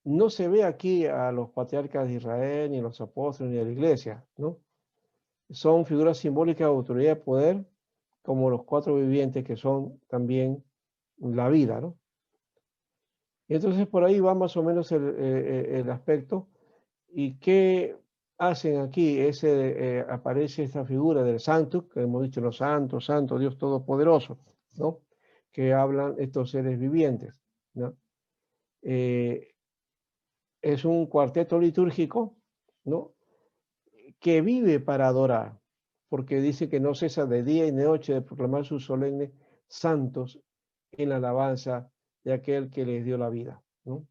no se ve aquí a los patriarcas de Israel, ni a los apóstoles, ni a la iglesia, ¿no? Son figuras simbólicas de autoridad y poder, como los 4 vivientes que son también la vida, ¿no? Y entonces por ahí va más o menos el aspecto. ¿Y qué hacen aquí? Aparece esta figura del santo, que hemos dicho los santos, santo, Dios Todopoderoso, ¿no? Que hablan estos seres vivientes, ¿no? Es un cuarteto litúrgico, ¿no? Que vive para adorar, porque dice que no cesa de día y de noche de proclamar sus solemnes santos en la alabanza de aquel que les dio la vida, ¿no?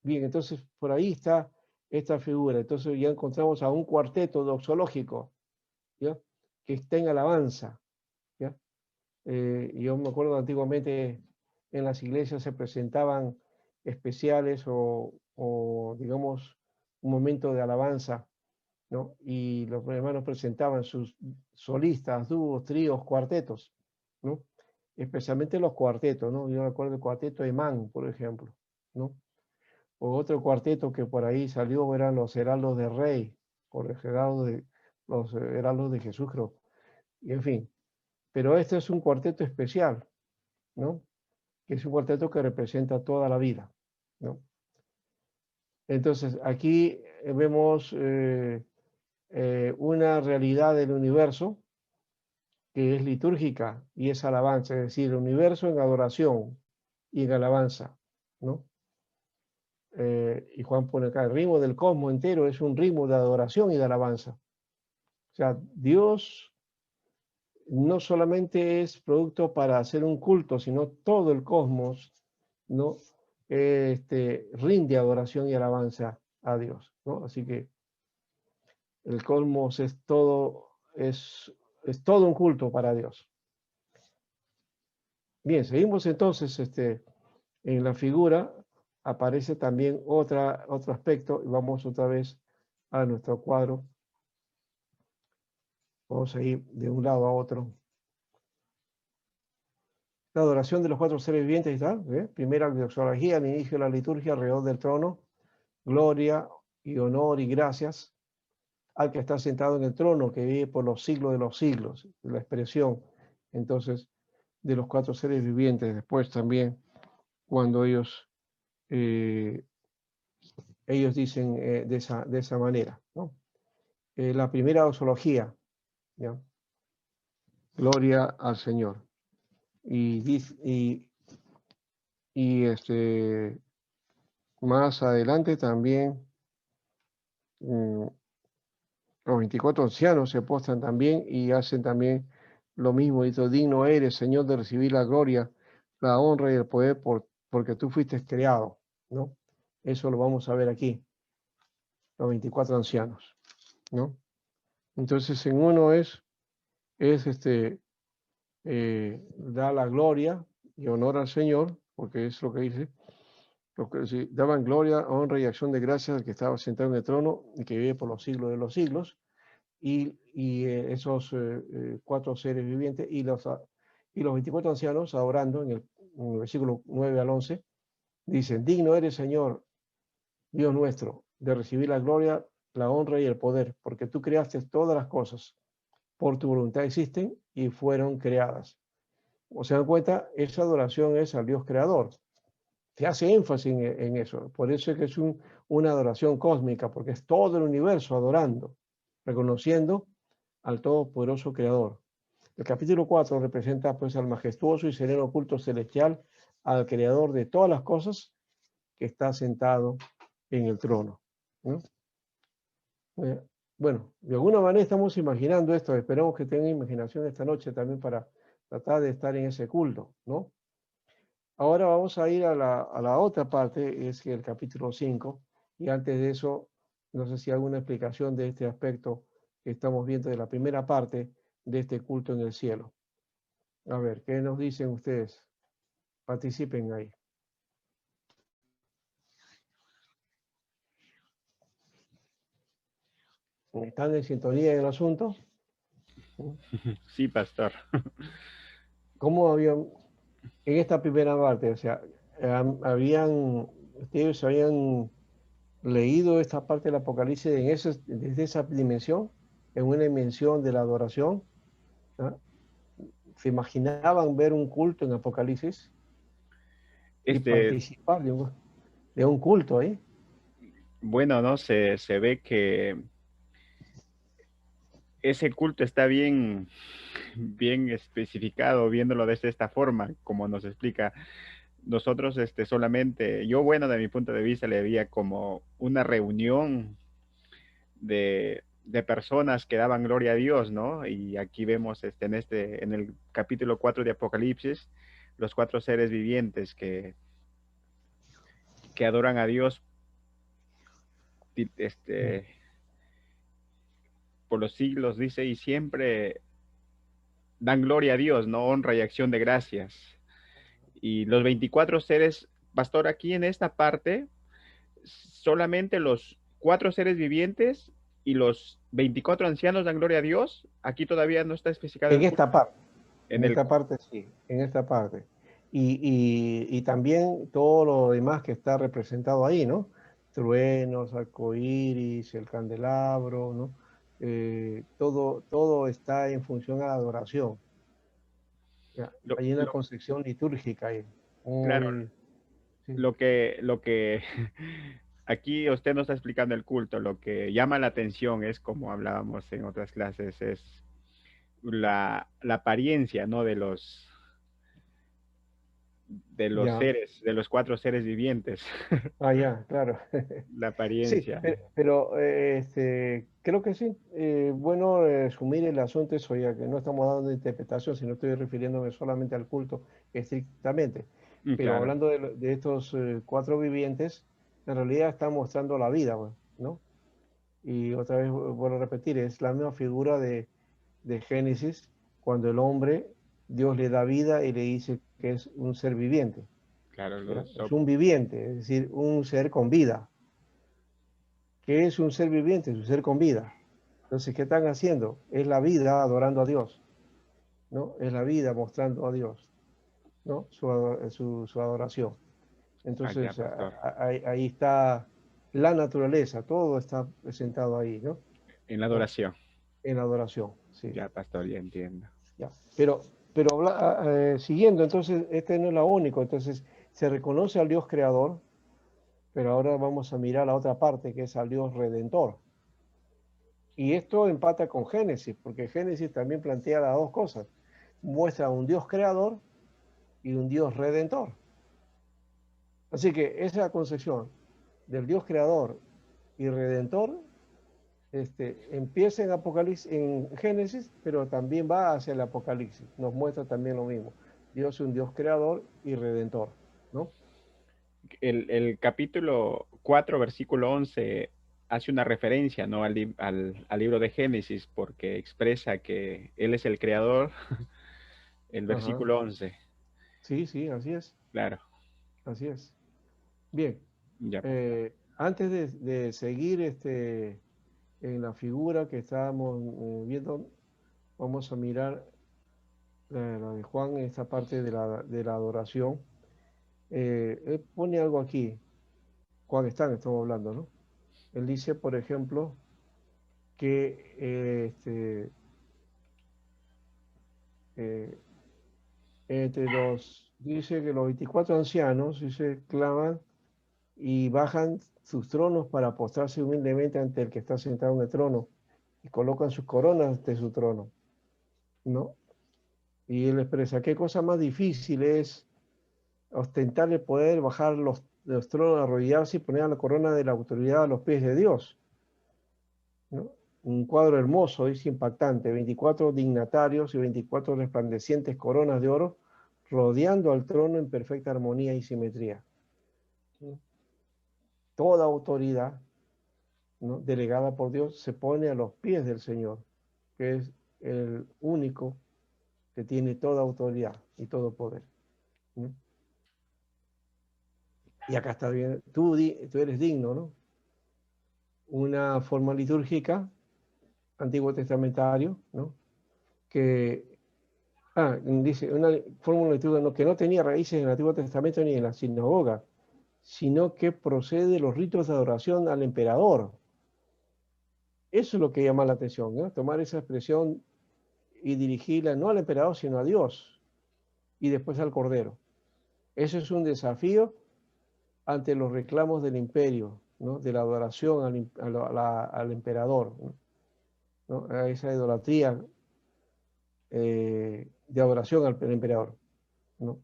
Bien, entonces por ahí está esta figura. Entonces ya encontramos a un cuarteto doxológico, ¿ya? Que está en alabanza, ¿ya? Yo me acuerdo antiguamente en las iglesias se presentaban especiales o digamos, un momento de alabanza, ¿no? Y los hermanos presentaban sus solistas, dúos, tríos, cuartetos, ¿no? Especialmente los cuartetos, ¿no? Yo me acuerdo del cuarteto de Man, por ejemplo, ¿no? O otro cuarteto que por ahí salió eran los Heraldos de Rey, por el los Heraldos de Jesús, creo. Y en fin, pero este es un cuarteto especial, ¿no? Que es un cuarteto que representa toda la vida, ¿no? Entonces, aquí vemos una realidad del universo que es litúrgica y es alabanza, es decir, el universo en adoración y en alabanza, ¿no? Y Juan pone acá, el ritmo del cosmos entero es un ritmo de adoración y de alabanza. O sea, Dios no solamente es producto para hacer un culto, sino todo el cosmos, ¿no? Rinde adoración y alabanza a Dios, ¿no? Así que el cosmos es todo un culto para Dios. Bien, seguimos entonces en la figura, aparece también otro aspecto, y vamos otra vez a nuestro cuadro. Vamos a ir de un lado a otro. La adoración de los cuatro seres vivientes, ¿está? Primera doxología, al inicio de la liturgia, alrededor del trono, gloria y honor y gracias al que está sentado en el trono, que vive por los siglos de los siglos, la expresión, entonces, de los cuatro seres vivientes. Después también, cuando ellos dicen de esa manera, ¿no? La primera doxología, ¿ya? Gloria al Señor. Y más adelante también los 24 ancianos se postran también y hacen también lo mismo. Dice, digno eres, Señor, de recibir la gloria, la honra y el poder porque tú fuiste creado, ¿no? Eso lo vamos a ver aquí, los 24 ancianos, ¿no? Entonces, en uno es da la gloria y honor al Señor, porque es lo que dice, daban gloria, honra y acción de gracias al que estaba sentado en el trono y que vive por los siglos de los siglos, y esos cuatro seres vivientes y los 24 ancianos adorando en el versículo 9 al 11, dicen, digno eres, Señor, Dios nuestro, de recibir la gloria, la honra y el poder, porque tú creaste todas las cosas, por tu voluntad existen y fueron creadas. O se dan cuenta, esa adoración es al Dios creador. Se hace énfasis en eso. Por eso es que es una adoración cósmica, porque es todo el universo adorando, reconociendo al todopoderoso creador. El capítulo 4 representa pues al majestuoso y sereno culto celestial, al creador de todas las cosas que está sentado en el trono, ¿no? Bueno, de alguna manera estamos imaginando esto. Esperamos que tengan imaginación esta noche también para tratar de estar en ese culto, ¿no? Ahora vamos a ir a la otra parte, es el capítulo 5, y antes de eso, no sé si hay alguna explicación de este aspecto que estamos viendo de la primera parte de este culto en el cielo. A ver, ¿qué nos dicen ustedes? Participen ahí. ¿Están en sintonía en el asunto? Sí, pastor. ¿Cómo habían, en esta primera parte, o sea, ustedes habían leído esta parte del Apocalipsis desde esa dimensión, en una dimensión de la adoración? ¿Ah? ¿Se imaginaban ver un culto en Apocalipsis? y Este, participar de un culto ahí. bueno, ¿no? Se ve que ese culto está bien, bien especificado, viéndolo desde esta forma, como nos explica. Nosotros, solamente, yo, bueno, de mi punto de vista, le veía como una reunión de personas que daban gloria a Dios, ¿no? Y aquí vemos, en el capítulo 4 de Apocalipsis, los cuatro seres vivientes que adoran a Dios, Mm. por los siglos, dice, y siempre dan gloria a Dios, ¿no? Honra y acción de gracias. Y los 24 seres, pastor, aquí en esta parte, solamente los cuatro seres vivientes y los 24 ancianos dan gloria a Dios. Aquí todavía no está especificado En el culto. En el, esta parte sí, en esta parte. Y también todo lo demás que está representado ahí, ¿no? Truenos, arcoíris, el candelabro, ¿no? Todo está en función a la adoración. Ya, lo, hay una lo- concepción litúrgica ahí, claro, muy, sí, lo que aquí usted nos está explicando el culto, lo que llama la atención es, como hablábamos en otras clases, es la apariencia, ¿no? De los ya. seres, de los cuatro seres vivientes, Ah, ya, claro. la Sí, apariencia. pero, creo que sí. Bueno, resumir el asunto eso ya que no estamos dando interpretación, sino estoy refiriéndome solamente al culto estrictamente. Pero Claro, hablando de estos cuatro vivientes, en realidad están mostrando la vida, pues, ¿no? Y otra vez vuelvo a repetir, es la misma figura de Génesis, cuando el hombre, Dios le da vida y le dice que es un ser viviente, claro, ¿ya? Es un viviente, es decir, un ser con vida. ¿Qué es un ser viviente? Es un ser con vida. Entonces, ¿qué están haciendo? Es la vida adorando a Dios, ¿no? Es la vida mostrando a Dios, ¿no? Su adoración. allá, Entonces, pastor, ahí está la naturaleza, todo está presentado ahí, ¿no? en la ¿Ya? adoración. En la adoración, sí. Ya, pastor, ya entiendo. Ya. Pero siguiendo, entonces, este no es lo único. Entonces, se reconoce al Dios creador, pero ahora vamos a mirar la otra parte, que es al Dios redentor. Y esto empata con Génesis, porque Génesis también plantea las dos cosas. Muestra un Dios creador y un Dios redentor. Así que esa concepción del Dios creador y redentor empieza en Apocalipsis, en Génesis, pero también va hacia el Apocalipsis. Nos muestra también lo mismo. Dios es un Dios creador y redentor, ¿no? El capítulo 4 versículo 11 hace una referencia, ¿no? Al libro de Génesis, porque expresa que Él es el creador, el Ajá. versículo 11. Sí, sí, así es. Claro, Así es. Bien. ya, Antes de seguir en la figura que estábamos viendo, vamos a mirar la de Juan, esta parte de la adoración. Él pone algo aquí, Juan Están, estamos hablando, ¿no? Él dice, por ejemplo, que eh, dice que los 24 ancianos, dice, claman y bajan sus tronos para postrarse humildemente ante el que está sentado en el trono y colocan sus coronas ante su trono, ¿no? Y él expresa, ¿qué cosa más difícil es ostentar el poder, bajar los tronos, arrodillarse y poner la corona de la autoridad a los pies de Dios? ¿No? Un cuadro hermoso, es impactante, 24 dignatarios y 24 resplandecientes coronas de oro rodeando al trono en perfecta armonía y simetría. ¿No? Toda autoridad, ¿no?, delegada por Dios se pone a los pies del Señor, que es el único que tiene toda autoridad y todo poder. ¿No? Y acá está bien, tú eres digno, ¿no? Una forma litúrgica, antiguo testamentario, ¿no? Que, dice, una forma litúrgica que no tenía raíces en el Antiguo Testamento ni en la sinagoga, sino que procede de los ritos de adoración al emperador. Eso es lo que llama la atención, ¿no? Tomar esa expresión y dirigirla no al emperador, sino a Dios, y después al Cordero. Eso es un desafío ante los reclamos del imperio, ¿no? De la adoración al emperador, ¿no? A esa idolatría de adoración al emperador, ¿no?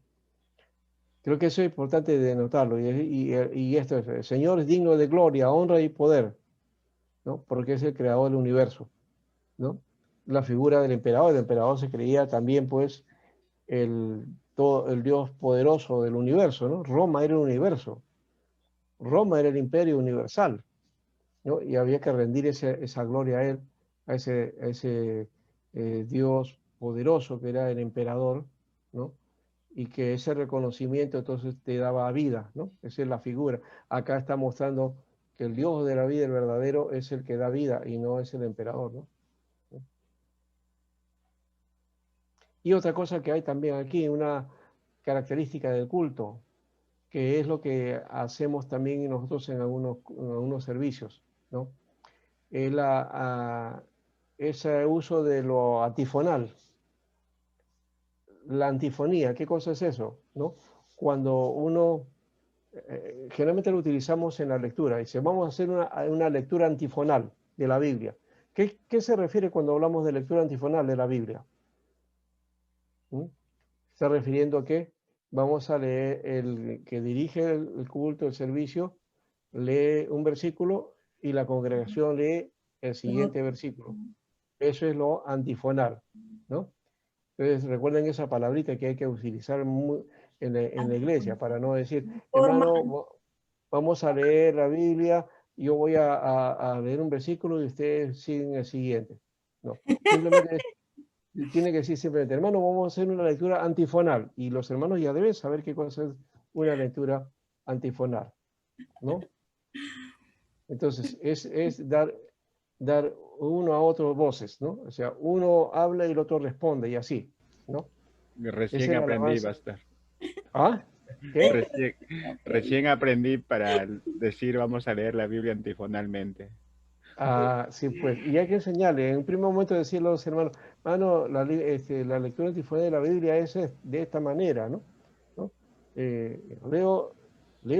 Creo que eso es importante de notarlo. Y esto es, el Señor es digno de gloria, honra y poder, ¿no? Porque es el creador del universo, ¿no? La figura del emperador. El emperador se creía también, pues, el Dios poderoso del universo, ¿no? Roma era el universo. Roma era el imperio universal, ¿no? Y había que rendir esa gloria a él, a ese Dios poderoso que era el emperador, ¿no? Y que ese reconocimiento entonces te daba vida, ¿no? Esa es la figura. Acá está mostrando que el Dios de la vida, el verdadero, es el que da vida y no es el emperador, ¿no? Y otra cosa que hay también aquí, una característica del culto, que es lo que hacemos también nosotros en algunos servicios, ¿no? Es ese uso de lo antifonal. La antifonía, ¿qué cosa es eso? ¿No? Cuando uno, generalmente lo utilizamos en la lectura, dice, vamos a hacer una lectura antifonal de la Biblia. ¿Qué se refiere cuando hablamos de lectura antifonal de la Biblia? ¿Mm? Está refiriendo a que vamos a leer, el que dirige el culto, el servicio, lee un versículo y la congregación lee el siguiente versículo. Eso es lo antifonal, ¿no? Entonces recuerden esa palabrita que hay que utilizar en la iglesia para no decir, hermano, vamos a leer la Biblia, yo voy a leer un versículo y ustedes siguen el siguiente. No, simplemente tiene que decir simplemente, hermano, vamos a hacer una lectura antifonal. Y los hermanos ya deben saber qué cosa es una lectura antifonal, ¿no? Entonces, es dar uno a otro voces, ¿no? O sea, uno habla y el otro responde y así, ¿no? Esa Recién es la aprendí, alabanza. Pastor. ¿Ah? ¿Qué? Recién aprendí para decir vamos a leer la Biblia antifonalmente. Ah, sí, pues, y hay que enseñarle, en un primer momento decirle a los hermanos, mano, la lectura antifona de la Biblia es de esta manera, ¿no? ¿No? Leo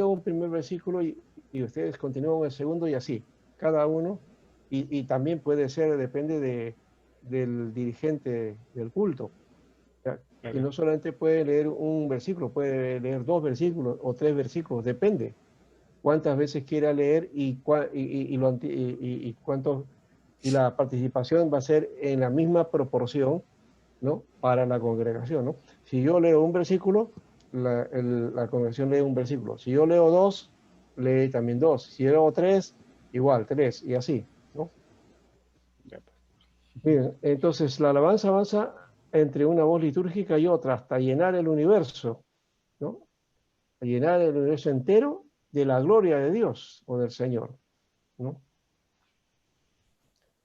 un primer versículo y ustedes continúan el segundo y así, cada uno, y también puede ser, depende del dirigente del culto, ¿ya? Y Claro. no solamente puede leer un versículo, puede leer dos versículos o tres versículos, depende cuántas veces quiera leer cuánto, y la participación va a ser en la misma proporción, ¿no? Para la congregación, ¿no? Si yo leo un versículo, la congregación lee un versículo. Si yo leo dos, lee también dos. Si yo leo tres, igual, tres, y así, ¿no? Ya, pues. Bien, entonces la alabanza avanza entre una voz litúrgica y otra hasta llenar el universo, ¿no? Llenar el universo entero de la gloria de Dios o del Señor, ¿no?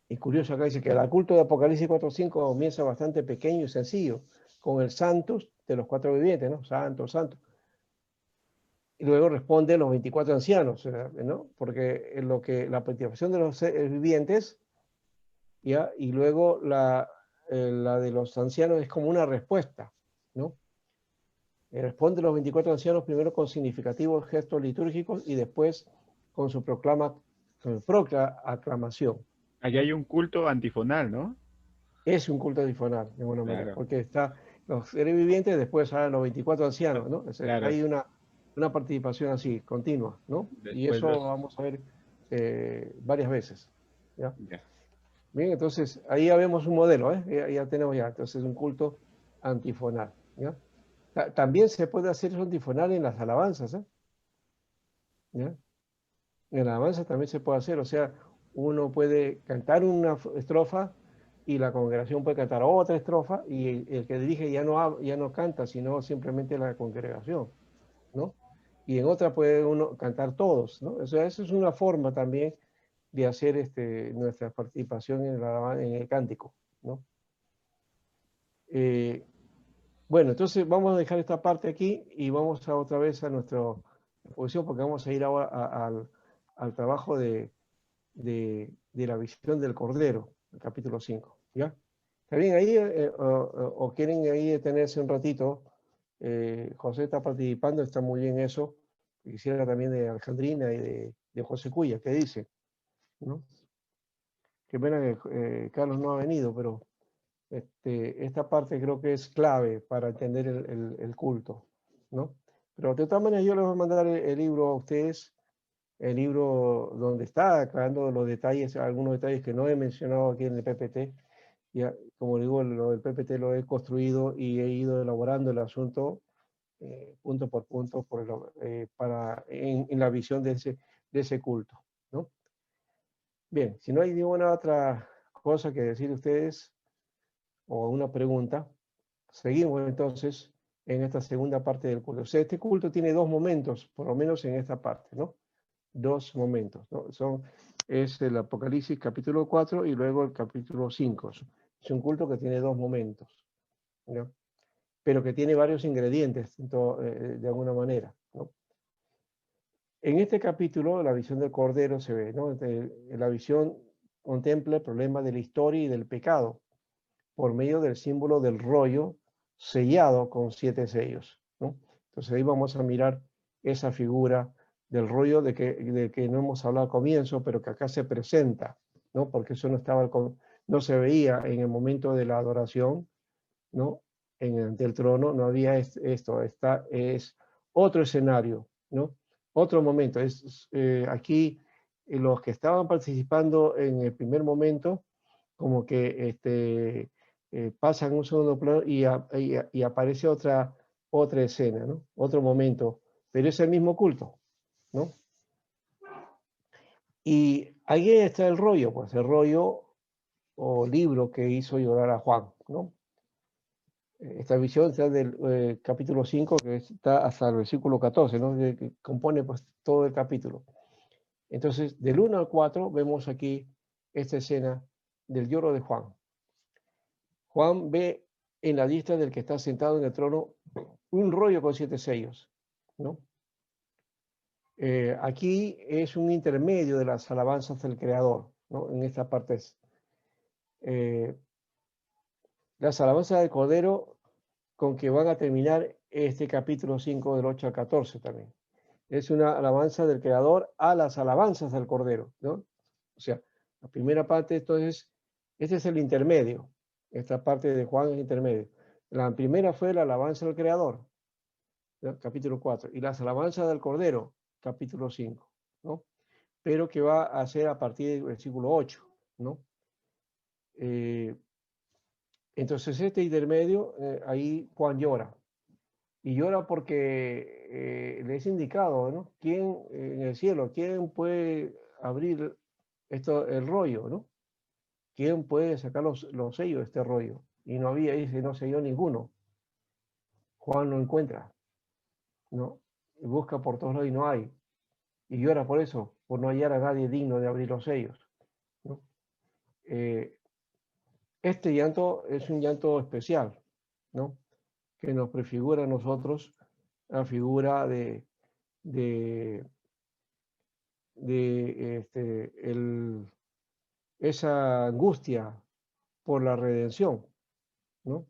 Y curioso acá dice que el culto de Apocalipsis 4:5 comienza bastante pequeño y sencillo, con el santos de los cuatro vivientes, ¿no? Santo, santo. Y luego responde los 24 ancianos, ¿no? Porque la participación de los vivientes, ¿ya? Y luego la de los ancianos es como una respuesta, ¿no? Responde los 24 ancianos primero con significativos gestos litúrgicos y después con su aclamación, Allá ¿no? hay un culto antifonal, ¿no? Es un culto difonal, de alguna manera, Claro, porque está los seres vivientes, después salen los 24 ancianos, ¿no? claro. Hay una participación así, continua, ¿no? Y Después eso lo los... vamos a ver varias veces, ¿ya? Ya. Bien, entonces ahí ya vemos un modelo, ¿eh? Ya tenemos ya, entonces un culto antifonal, ¿ya? También se puede hacer eso antifonal en las alabanzas, ¿eh? ¿Ya? En la alabanza también se puede hacer, o sea, uno puede cantar una estrofa y la congregación puede cantar otra estrofa y el que dirige ya no canta, sino simplemente la congregación, ¿no? Y en otra puede uno cantar todos, ¿no? O sea, eso es una forma también de hacer nuestra participación en el cántico, ¿no? Eh, bueno, entonces vamos a dejar esta parte aquí y vamos a otra vez a nuestra exposición porque vamos a ir ahora al trabajo de la visión del Cordero, el capítulo 5. ¿Ya? ¿Está bien ahí o quieren ahí detenerse un ratito José está participando, está muy bien eso. Quisiera también de Alejandrina y de José Cuya, que dice, ¿no? Qué pena que Carlos no ha venido, pero esta parte creo que es clave para entender el culto, ¿no? Pero de todas maneras yo les voy a mandar el libro a ustedes, el libro donde está aclarando los detalles, algunos detalles que no he mencionado aquí en el PPT. Ya, como digo, lo del PPT lo he construido y he ido elaborando el asunto punto por punto en la visión de ese culto, ¿no? Bien, si no hay ninguna otra cosa que decir ustedes o una pregunta, seguimos entonces en esta segunda parte del culto. O sea, este culto tiene dos momentos, por lo menos en esta parte, ¿no? Dos momentos, ¿no? Es el Apocalipsis capítulo 4 y luego el capítulo 5. Es un culto que tiene dos momentos, ¿no? Pero que tiene varios ingredientes de alguna manera, ¿no? En este capítulo, la visión del Cordero se ve, ¿no? La visión contempla el problema de la historia y del pecado por medio del símbolo del rollo sellado con 7 sellos, ¿no? Entonces ahí vamos a mirar esa figura del rollo de que no hemos hablado al comienzo, pero que acá se presenta, ¿no? Porque eso no se veía en el momento de la adoración, ¿no? Ante el trono no había esto, es otro escenario, ¿no? Otro momento. Aquí los que estaban participando en el primer momento, como que pasan un segundo plano y aparece otra escena, ¿no? Otro momento, pero es el mismo culto, ¿no? Y ahí está el rollo, pues el rollo o libro que hizo llorar a Juan, ¿no? Esta visión está del capítulo 5, que está hasta el versículo 14, ¿no? Que compone pues, todo el capítulo. Entonces, del 1 al 4 vemos aquí esta escena del lloro de Juan. Juan ve en la diestra del que está sentado en el trono un rollo con 7 sellos, ¿no? Aquí es un intermedio de las alabanzas del Creador, ¿no? En esta parte es las alabanzas del Cordero con que van a terminar este capítulo 5 del 8 al 14 también. Es una alabanza del Creador a las alabanzas del Cordero, ¿no? O sea, la primera parte, entonces, este es el intermedio. Esta parte de Juan es intermedio. La primera fue la alabanza del Creador, ¿no? Capítulo 4, y las alabanzas del Cordero, capítulo 5, ¿no? Pero que va a ser a partir del versículo 8, ¿no? Entonces, este intermedio, ahí Juan llora. Y llora porque le es indicado, ¿no? ¿Quién en el cielo, quién puede abrir el rollo, ¿no? ¿Quién puede sacar los sellos de este rollo? Y no había, dice, no selló ninguno. Juan no encuentra, ¿no? Y busca por todos lados y no hay. Y llora por eso, por no hallar a nadie digno de abrir los sellos, ¿no? Este llanto es un llanto especial, ¿no? Que nos prefigura a nosotros la figura de esa angustia por la redención, ¿no?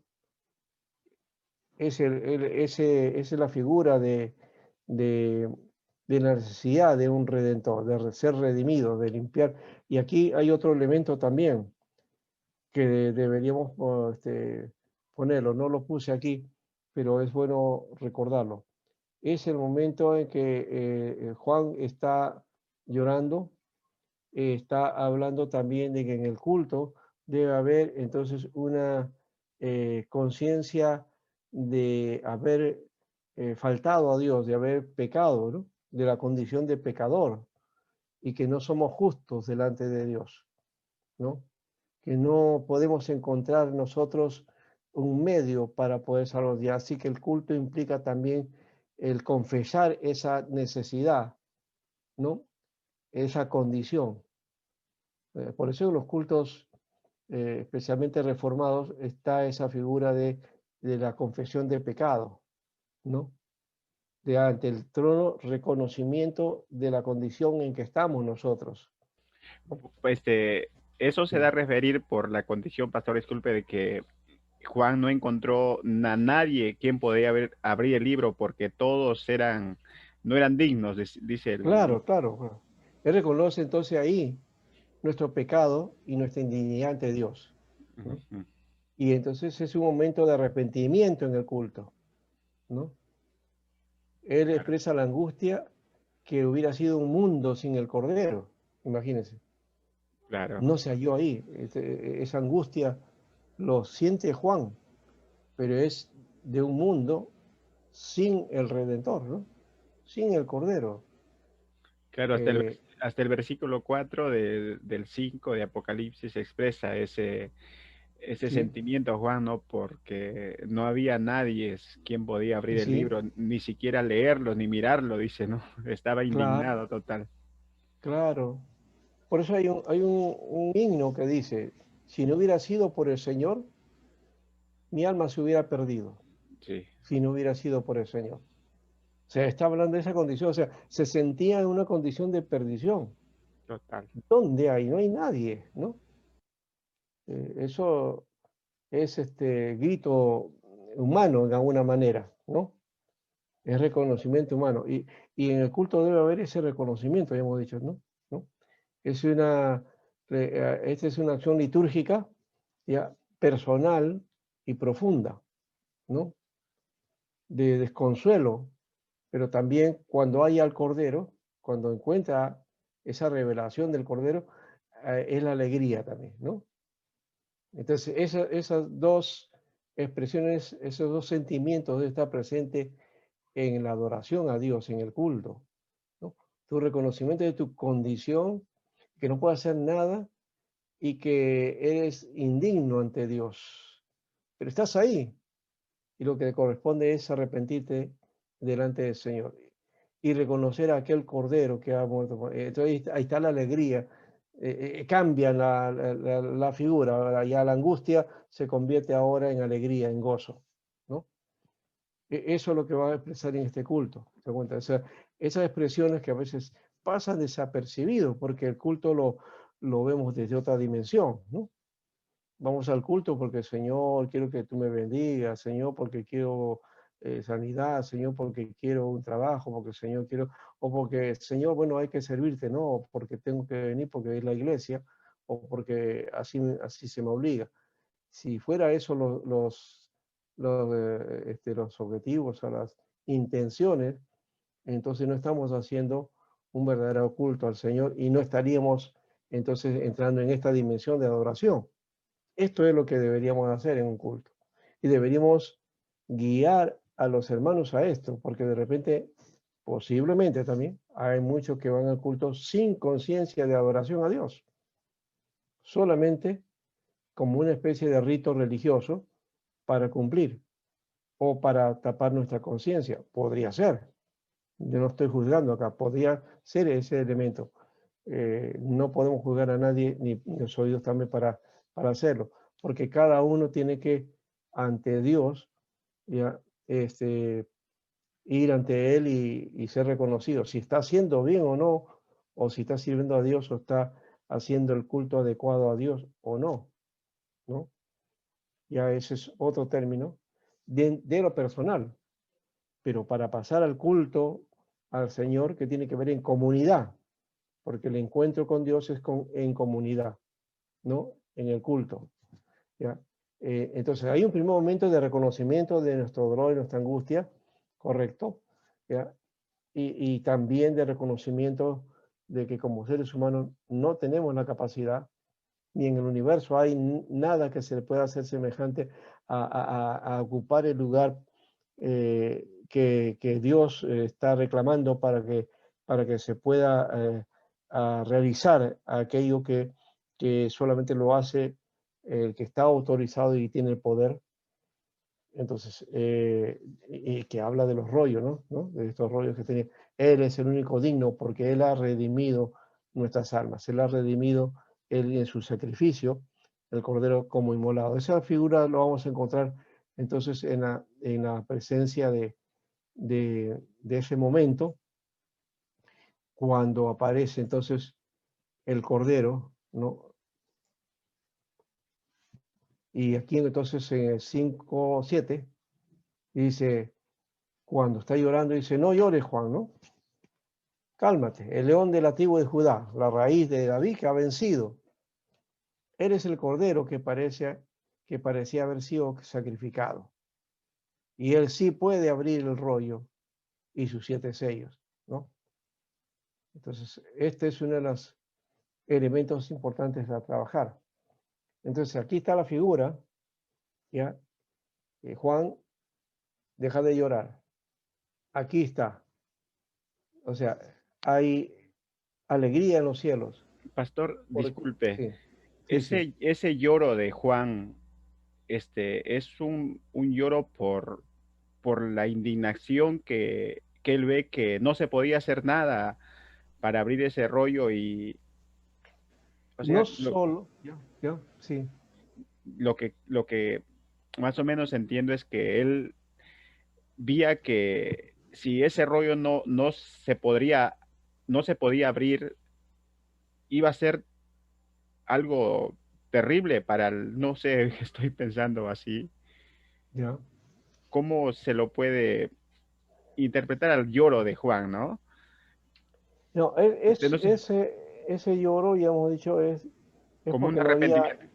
Es la figura de, de la necesidad de un redentor, de ser redimido, de limpiar. Y aquí hay otro elemento también que deberíamos ponerlo, no lo puse aquí, pero es bueno recordarlo. Es el momento en que Juan está llorando, está hablando también de que en el culto debe haber entonces una conciencia de haber faltado a Dios, de haber pecado, ¿no? De la condición de pecador y que no somos justos delante de Dios, ¿no? Que no podemos encontrar nosotros un medio para poder salvarnos. Y así que el culto implica también el confesar esa necesidad, ¿no? Esa condición. Por eso en los cultos, especialmente reformados, está esa figura de la confesión de pecado, ¿no? De ante el trono, reconocimiento de la condición en que estamos nosotros, ¿no? Este, eso se Sí. da a referir por la condición, pastor, disculpe, de que Juan no encontró a nadie quien podía abrir el libro porque todos no eran dignos, dice el... Claro, claro, claro. Él reconoce entonces ahí nuestro pecado y nuestra indignidad ante Dios, ¿no? Ujú. Y entonces es un momento de arrepentimiento en el culto, ¿no? Él Claro, expresa la angustia que hubiera sido un mundo sin el Cordero, imagínense. claro. No se halló ahí. Esa angustia lo siente Juan, pero es de un mundo sin el Redentor, ¿no? Sin el Cordero. Claro, Eh, hasta el versículo 4 del 5 de Apocalipsis expresa ese sí, sentimiento, Juan, ¿no? Porque no había nadie quien podía abrir el sí, libro, ni siquiera leerlo, ni mirarlo, dice, ¿no? Estaba claro, indignado total. claro. Por eso hay un himno que dice, si no hubiera sido por el Señor, mi alma se hubiera perdido, Sí, si no hubiera sido por el Señor. O sea, está hablando de esa condición, o sea, se sentía en una condición de perdición. total. ¿Dónde hay? No hay nadie, ¿no? Eso es este grito humano de alguna manera, ¿no? Es reconocimiento humano. Y en el culto debe haber ese reconocimiento, ya hemos dicho, ¿no? ¿No? Es esta es una acción litúrgica ya personal y profunda, ¿no? De desconsuelo, pero también cuando hay al Cordero, cuando encuentra esa revelación del Cordero, es la alegría también, ¿no? Entonces, esas dos expresiones, esos dos sentimientos deben estar presentes en la adoración a Dios, en el culto, ¿no? Tu reconocimiento de tu condición, que no puedes hacer nada y que eres indigno ante Dios, pero estás ahí y lo que te corresponde es arrepentirte delante del Señor y reconocer a aquel Cordero que ha muerto. Entonces ahí está la alegría, cambia la figura, ya la angustia se convierte ahora en alegría, en gozo, ¿no? Eso es lo que va a expresar en este culto, ¿te das cuenta? O sea, esas expresiones que a veces pasan desapercibidos porque el culto lo vemos desde otra dimensión, ¿no? Vamos al culto porque, Señor, quiero que tú me bendigas, Señor, porque quiero sanidad, Señor, porque quiero un trabajo, porque, Señor, quiero, o porque, Señor, bueno, hay que servirte, no, porque tengo que venir porque es la iglesia, o porque así se me obliga. Si fuera eso los objetivos o las intenciones, entonces no estamos haciendo un verdadero culto al Señor y no estaríamos entonces entrando en esta dimensión de adoración. Esto es lo que deberíamos hacer en un culto. Y deberíamos guiar a los hermanos a esto, porque de repente, posiblemente también, hay muchos que van al culto sin conciencia de adoración a Dios, solamente como una especie de rito religioso para cumplir o para tapar nuestra conciencia. Podría ser. Yo no estoy juzgando acá, podría ser ese elemento. No podemos juzgar a nadie, ni los oídos también para hacerlo, porque cada uno tiene que, ante Dios, ya, este, ir ante Él y ser reconocido, si está haciendo bien o no, o si está sirviendo a Dios o está haciendo el culto adecuado a Dios o no, ¿no? Ya ese es otro término de lo personal, pero para pasar al culto al Señor que tiene que ver en comunidad, porque el encuentro con Dios es en comunidad, ¿no? En el culto, ¿ya? Entonces, hay un primer momento de reconocimiento de nuestro dolor y nuestra angustia, correcto, ¿ya? Y también de reconocimiento de que como seres humanos no tenemos la capacidad, ni en el universo hay nada que se le pueda hacer semejante a ocupar el lugar que Dios está reclamando para que se pueda a realizar aquello que solamente lo hace el que está autorizado y tiene el poder. Entonces, y que habla de los rollos, ¿no? ¿No? De estos rollos que tenía. Él es el único digno porque Él ha redimido nuestras almas. Él ha redimido Él en su sacrificio, el Cordero como inmolado. Esa figura lo vamos a encontrar entonces en la presencia de ese momento, cuando aparece entonces el Cordero, ¿no? Y aquí entonces en el 5:7 dice, cuando está llorando, dice, no llores, Juan, ¿no? Cálmate, el león de la tribu de Judá, la raíz de David que ha vencido. Eres el cordero que parecía haber sido sacrificado. Y él sí puede abrir el rollo y sus 7 sellos, ¿no? Entonces, este es uno de los elementos importantes a trabajar. Entonces, aquí está la figura, ¿ya? Juan, deja de llorar. Aquí está. O sea, hay alegría en los cielos. Pastor, Porque, disculpe, sí, sí, sí. ese lloro de Juan, es un lloro por la indignación que él ve que no se podía hacer nada para abrir ese rollo y, o No sea, solo, ya, sí, lo que más o menos entiendo es que él vía que si ese rollo no se podía abrir, iba a ser algo terrible para el, no sé, estoy pensando así, ya. cómo se lo puede interpretar al lloro de Juan, ¿no? No, No sé, ese lloro, ya hemos dicho, es como un porque no había, arrepentimiento.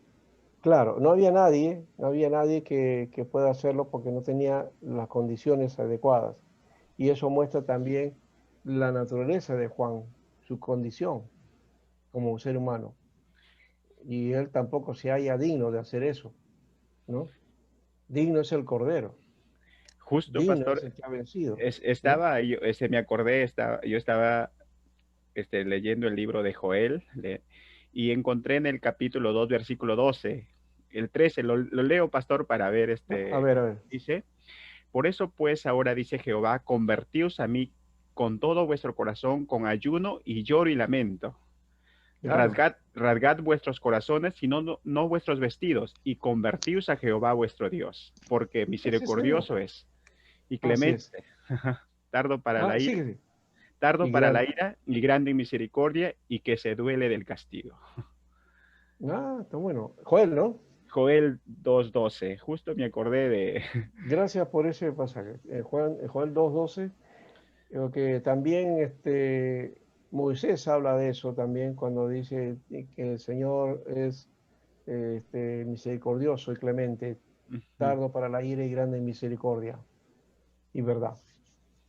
claro, no había nadie que pueda hacerlo porque no tenía las condiciones adecuadas. Y eso muestra también la naturaleza de Juan, su condición como un ser humano. Y él tampoco se halla digno de hacer eso, ¿no? Digno es el Cordero, Justo, digno es pastor, el que ha vencido, ¿no? me acordé, yo estaba leyendo el libro de Joel y encontré en el capítulo 2 versículo 12 el 13 lo leo, pastor, para ver, A ver, dice, por eso pues ahora dice Jehová, convertíos a mí con todo vuestro corazón, con ayuno y lloro y lamento. claro. Rasgad vuestros corazones y no vuestros vestidos, y convertíos a Jehová vuestro Dios, porque Ese es él. misericordioso es y Así es. clemente, tardo para la Ah, ira, sí. tardo Y para la grande. ira y grande en misericordia, y que se duele del castigo. Ah, está bueno. Joel, ¿no? Joel 2:12, justo me acordé de... Gracias por ese pasaje. Joel 2:12, que también Moisés habla de eso también cuando dice que el Señor es misericordioso y clemente, tardo para la ira y grande en misericordia y verdad.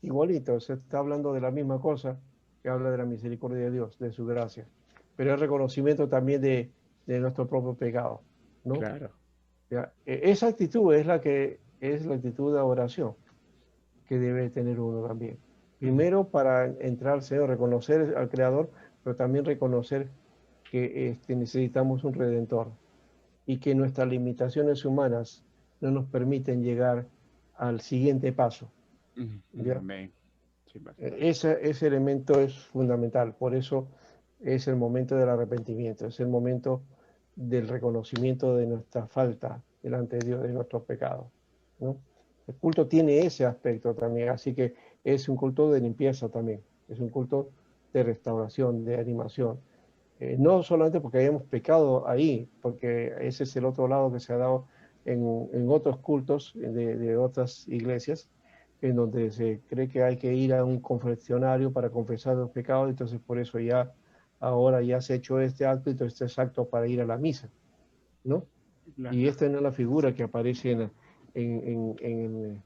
Igualito, se está hablando de la misma cosa que habla de la misericordia de Dios, de su gracia. Pero es reconocimiento también de nuestro propio pecado, ¿no? Claro. Ya, esa actitud es la que es la actitud de oración que debe tener uno también. Primero para entrar al Señor, reconocer al Creador, pero también reconocer que necesitamos un Redentor y que nuestras limitaciones humanas no nos permiten llegar al siguiente paso. ¿Ya? Amén. Sí, pastor. Ese elemento es fundamental, por eso es el momento del arrepentimiento, es el momento del reconocimiento de nuestra falta delante de Dios, de nuestros pecados, ¿no? El culto tiene ese aspecto también, así que es un culto de limpieza también, es un culto de restauración, de animación. No solamente porque hayamos pecado ahí, porque ese es el otro lado que se ha dado en otros cultos de otras iglesias, en donde se cree que hay que ir a un confesionario para confesar los pecados, entonces por eso ya ahora ya se ha hecho este acto, entonces este es acto para ir a la misa, ¿no? Y Claro. esta no es la figura que aparece en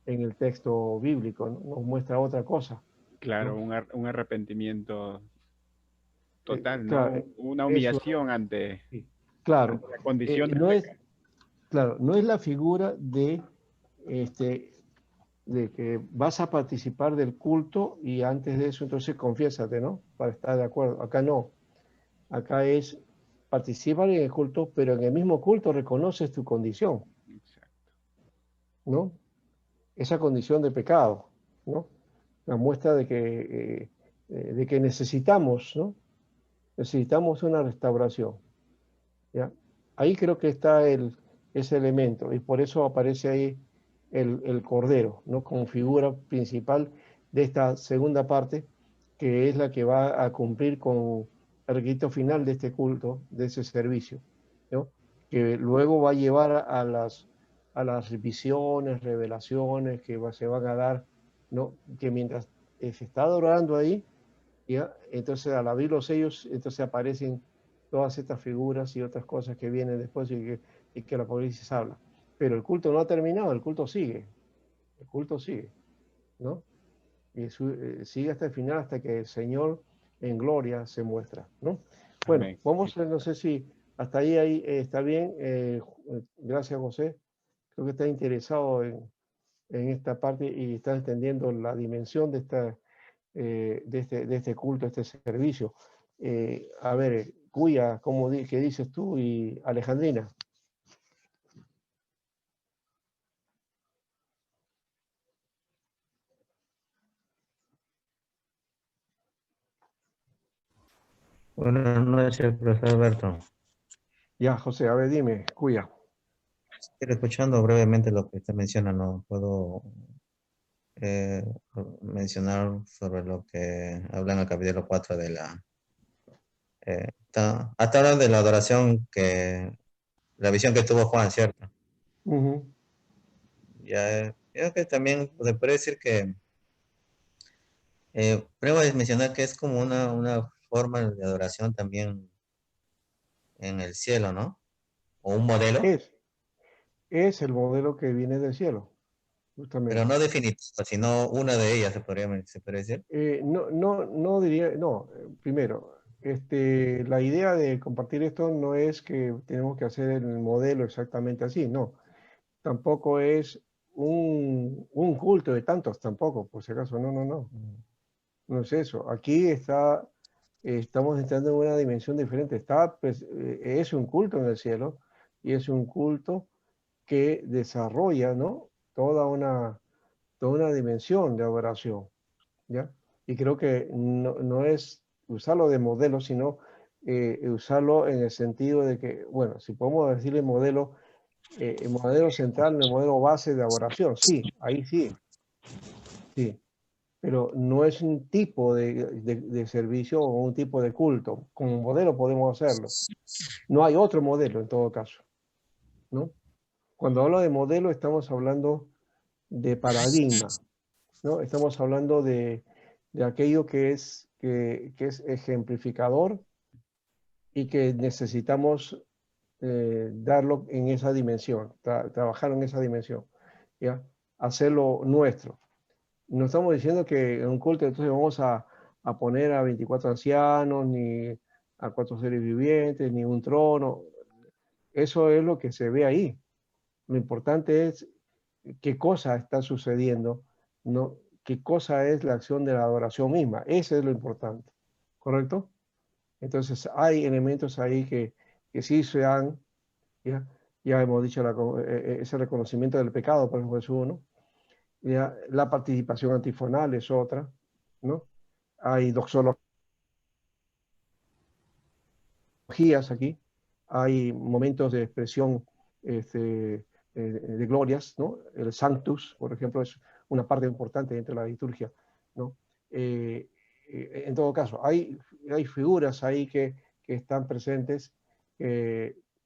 el texto bíblico, ¿no? Nos muestra otra cosa, Claro, ¿no? un arrepentimiento total, Claro, ¿no? Una eso, humillación sí, claro, ante la condición del no es, pecado. claro, no es la figura este, de que vas a participar del culto y antes de eso entonces confiésate, ¿no? Para estar de acuerdo. Acá no. Acá es participar en el culto, pero en el mismo culto reconoces tu condición, Exacto. ¿no? Esa condición de pecado, ¿no? La muestra de que necesitamos, ¿no? Necesitamos una restauración, ¿ya? Ahí creo que está ese elemento y por eso aparece ahí el Cordero, ¿no? Como figura principal de esta segunda parte, que es la que va a cumplir con el requisito final de este culto, de ese servicio, ¿no? que luego va a llevar a las visiones, revelaciones que se van a dar, ¿no? Que mientras se está adorando ahí, ¿ya? Entonces al abrir los sellos, entonces aparecen todas estas figuras y otras cosas que vienen después y que el Apocalipsis habla. Pero el culto no ha terminado, el culto sigue, ¿no? Y sigue hasta el final, hasta que el Señor en gloria se muestra, ¿no? Bueno, Amén. vamos, no sé si hasta ahí está bien. Gracias, José. Creo que está interesado en esta parte y está entendiendo la dimensión de, de este culto, este servicio. A ver, Cuya, ¿qué dices tú? Y Alejandrina. Buenas noches, profesor Alberto. Ya, José, a ver, dime, Cuya. Estoy escuchando brevemente lo que usted menciona, no puedo eh, mencionar sobre lo que habla en el capítulo 4 de la... hasta ahora de la adoración la visión que tuvo Juan, ¿cierto? Ujú. Ya, creo que también se puede decir que, prueba de mencionar que es como una forma de adoración también en el cielo, ¿no? O un modelo, Es, es el modelo que viene del cielo, pero justamente. no definitivo, sino una de ellas, se podría decir. No diría, no, primero, la idea de compartir esto no es que tenemos que hacer el modelo exactamente así, no, tampoco es un culto de tantos, tampoco, por si acaso, no es eso. Aquí estamos entrando en una dimensión diferente, pues, es un culto en el cielo y es un culto que desarrolla, ¿no? Toda una dimensión de adoración. ¿Ya? Y creo que no es usarlo de modelo, sino usarlo en el sentido de que, bueno, si podemos decirle modelo, el modelo central, el modelo base de adoración, sí, ahí sí, sí, pero no es un tipo de servicio o un tipo de culto. Como modelo podemos hacerlo. No hay otro modelo en todo caso, ¿no? Cuando hablo de modelo estamos hablando de paradigma, ¿no? Estamos hablando de aquello que es ejemplificador y que necesitamos darlo en esa dimensión, trabajar en esa dimensión, ¿ya? Hacerlo nuestro. No estamos diciendo que en un culto entonces vamos a poner a 24 ancianos, ni a 4 seres vivientes, ni un trono. Eso es lo que se ve ahí. Lo importante es qué cosa está sucediendo, ¿no? Qué cosa es la acción de la adoración misma. Eso es lo importante, ¿correcto? Entonces hay elementos ahí que sí se dan, ya, ya hemos dicho ese reconocimiento del pecado, por ejemplo, es uno, ya, la participación antifonal es otra, ¿no? Hay doxologías aquí, hay momentos de expresión de glorias, ¿no? El Sanctus, por ejemplo, es una parte importante dentro de la liturgia, ¿no? En todo caso, hay figuras ahí que están presentes.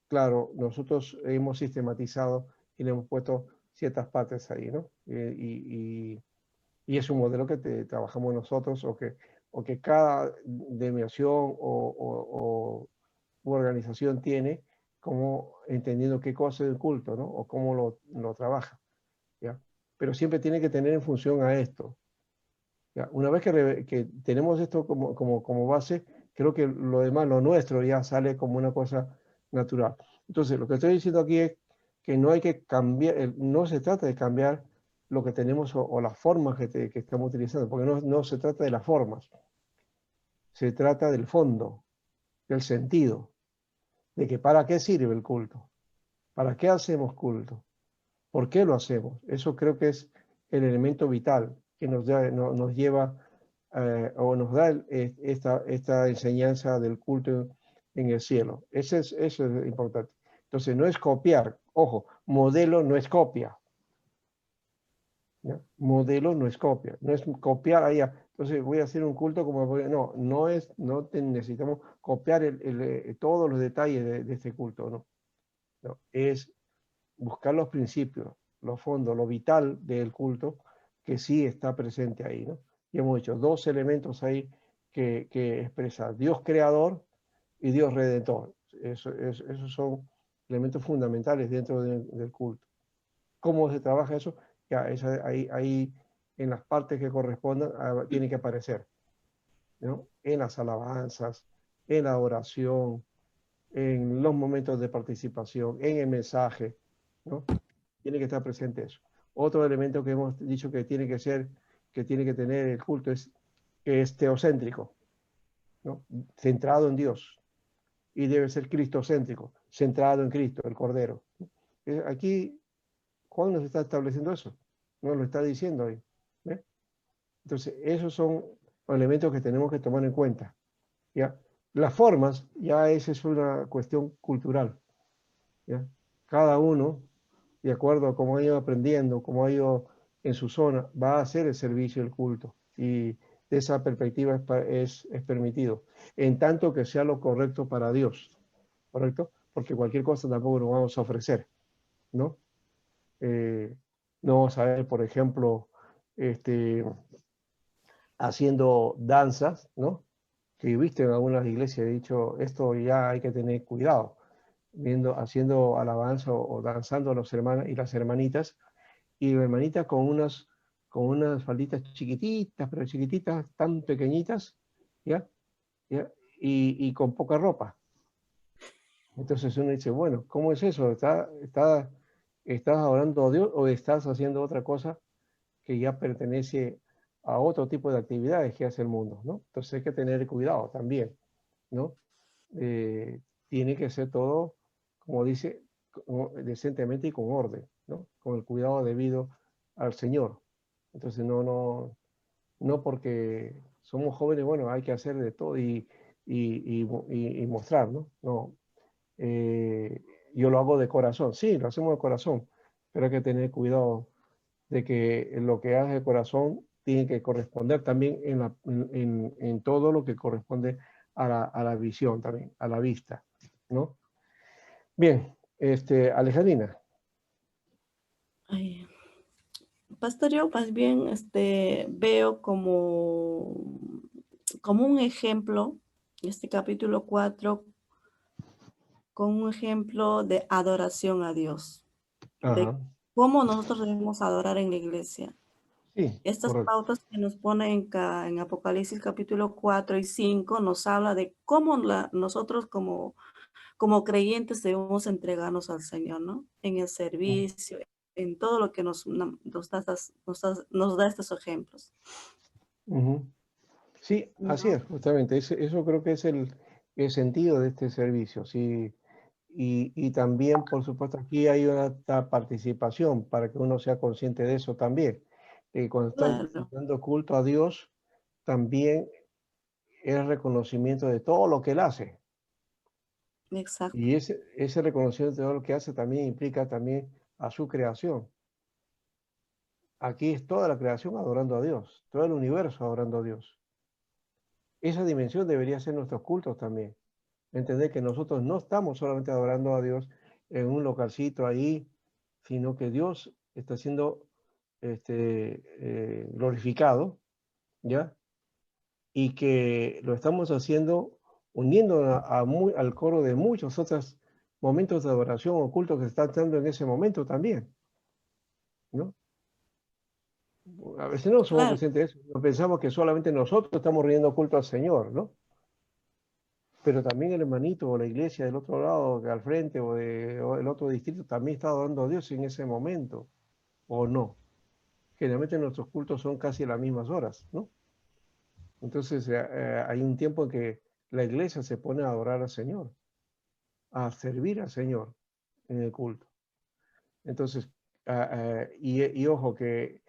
Claro, nosotros hemos sistematizado y le hemos puesto ciertas partes ahí, ¿no? Y es un modelo que trabajamos nosotros o que cada denominación u organización tiene como entendiendo qué cosa es el culto, ¿no? O cómo lo trabaja, ¿ya? Pero siempre tiene que tener en función a esto, ¿ya? Una vez que tenemos esto como base, creo que lo demás, lo nuestro, ya sale como una cosa natural. Entonces, lo que estoy diciendo aquí es que no hay que cambiar, no se trata de cambiar lo que tenemos o las formas que estamos utilizando, porque no se trata de las formas, se trata del fondo, del sentido, de que para qué sirve el culto, para qué hacemos culto, por qué lo hacemos. Eso creo que es el elemento vital que nos lleva o nos da esta enseñanza del culto en el cielo. Eso es importante. Entonces, no es copiar, ojo, modelo no es copia, ¿ya? Modelo no es copia, no es copiar allá. Entonces voy a hacer un culto como no, necesitamos copiar todos los detalles de este culto, ¿no? ¿no? Es buscar los principios, los fondos, lo vital del culto que sí está presente ahí, ¿no? Y hemos dicho dos elementos ahí que expresa Dios creador y Dios redentor. Esos son elementos fundamentales dentro del culto. ¿Cómo se trabaja eso? Ya, ahí en las partes que correspondan tiene que aparecer, ¿no? En las alabanzas, en la oración, en los momentos de participación, en el mensaje, ¿no? Tiene que estar presente eso. Otro elemento que hemos dicho que tiene que ser, que tiene que tener el culto es que es teocéntrico, ¿no? Centrado en Dios. Y debe ser cristocéntrico, centrado en Cristo, el Cordero. Aquí Juan nos está estableciendo eso, nos lo está diciendo ahí. ¿Ve? Entonces, esos son elementos que tenemos que tomar en cuenta. ¿Ya? Las formas, ya esa es una cuestión cultural. ¿Ya? Cada uno, de acuerdo a cómo ha ido aprendiendo, cómo ha ido en su zona, va a hacer el servicio, el culto. Y de esa perspectiva es permitido, en tanto que sea lo correcto para Dios. ¿Correcto? Porque cualquier cosa tampoco nos vamos a ofrecer, ¿no? No vamos a ver, por ejemplo, haciendo danzas, ¿no? Que viste en algunas iglesias, he dicho, esto ya hay que tener cuidado, haciendo alabanza o danzando a los hermanos y las hermanitas, y hermanitas con unas falditas chiquititas, pero chiquititas, tan pequeñitas, ¿ya? ¿Ya? Y con poca ropa. Entonces uno dice, bueno, ¿cómo es eso? ¿Estás adorando a Dios o estás haciendo otra cosa que ya pertenece a otro tipo de actividades que hace el mundo, ¿no? Entonces hay que tener cuidado también, ¿no? Tiene que ser todo, como dice, decentemente y con orden, ¿no? Con el cuidado debido al Señor. Entonces no porque somos jóvenes, bueno, hay que hacer de todo y mostrar, ¿no? No, yo lo hago de corazón, sí, lo hacemos de corazón, pero hay que tener cuidado de que lo que hace de corazón tiene que corresponder también en todo lo que corresponde a la visión también, a la vista, ¿no? Bien, Alejandrina. Ay, pastor, yo más bien veo como un ejemplo, este capítulo 4, con un ejemplo de adoración a Dios, de Ajá, cómo nosotros debemos adorar en la iglesia. sí, Estas correcto. pautas que nos pone en Apocalipsis capítulo 4 y 5 nos habla de cómo nosotros como creyentes debemos entregarnos al Señor, ¿no? En el servicio, en todo lo que nos da estos ejemplos. Ujú. Sí, así ¿No? es, justamente. Eso creo que es el sentido de este servicio, sí. Y también, por supuesto, aquí hay una participación para que uno sea consciente de eso también. Cuando estamos Claro, dando culto a Dios, también es reconocimiento de todo lo que Él hace. exacto. Y ese reconocimiento de todo lo que hace también implica también a su creación. Aquí es toda la creación adorando a Dios, todo el universo adorando a Dios. Esa dimensión debería ser nuestros cultos también. Entender que nosotros no estamos solamente adorando a Dios en un localcito ahí, sino que Dios está siendo glorificado, ¿ya? Y que lo estamos haciendo uniendo al coro de muchos otros momentos de adoración o culto que se están dando en ese momento también, ¿no? A veces no somos Claro, conscientes de eso, pensamos que solamente nosotros estamos rindiendo culto al Señor, ¿no? Pero también el hermanito o la iglesia del otro lado, que al frente o el otro distrito, también está adorando a Dios en ese momento, ¿o no? Generalmente nuestros cultos son casi a las mismas horas, ¿no? Entonces hay un tiempo en que la iglesia se pone a adorar al Señor, a servir al Señor en el culto. Entonces, y ojo que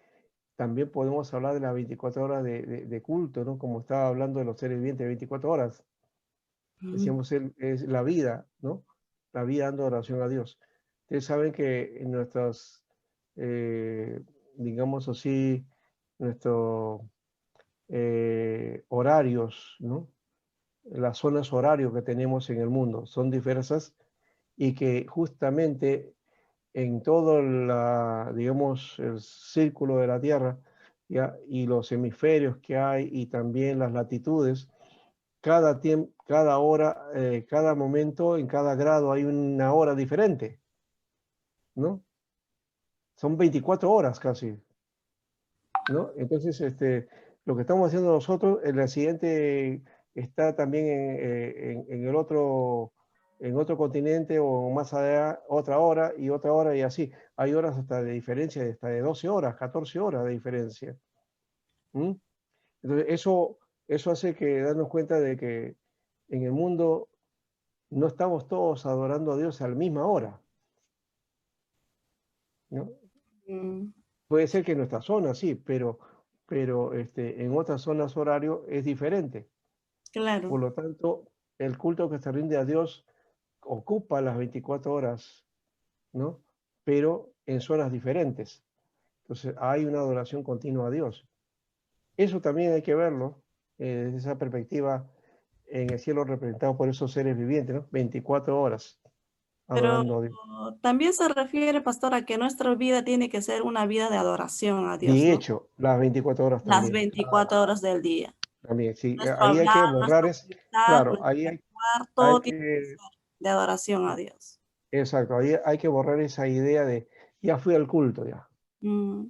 también podemos hablar de las 24 horas de culto, ¿no? Como estaba hablando de los seres vivientes, 24 horas. Decíamos, es la vida, ¿no? La vida dando oración a Dios. Ustedes saben que en nuestros, digamos así, nuestros horarios, ¿no? Las zonas horarios que tenemos en el mundo son diversas y que justamente en todo digamos, el círculo de la Tierra, ¿ya? Y los hemisferios que hay y también las latitudes, cada tiempo, cada hora, cada momento, en cada grado hay una hora diferente, ¿no? Son 24 horas casi, ¿no? Entonces, lo que estamos haciendo nosotros, el accidente está también en el otro, en otro continente o más allá, otra hora y así. Hay horas hasta de diferencia, hasta de 12 horas, 14 horas de diferencia. ¿Mm? Entonces, eso hace que darnos cuenta de que en el mundo no estamos todos adorando a Dios a la misma hora, ¿no? Mm, Puede ser que en nuestra zona sí, pero en otras zonas horario es diferente. claro. Por lo tanto, el culto que se rinde a Dios ocupa las 24 horas, ¿no? Pero en zonas diferentes. Entonces, hay una adoración continua a Dios. Eso también hay que verlo desde esa perspectiva en el cielo representado por esos seres vivientes, ¿no? 24 horas Pero adorando a Dios. también se refiere, pastor, a que nuestra vida tiene que ser una vida de adoración a Dios, De ¿no? hecho, las 24 horas Las también. 24 horas del día. También, sí. Nuestro Ahí hay que hablar, borrar, nuestro pensar, claro, nuestro ahí actuar, hay todo tiene que que, ser de adoración a Dios. exacto, ahí hay que borrar esa idea de, ya fui al culto, ya. Mm,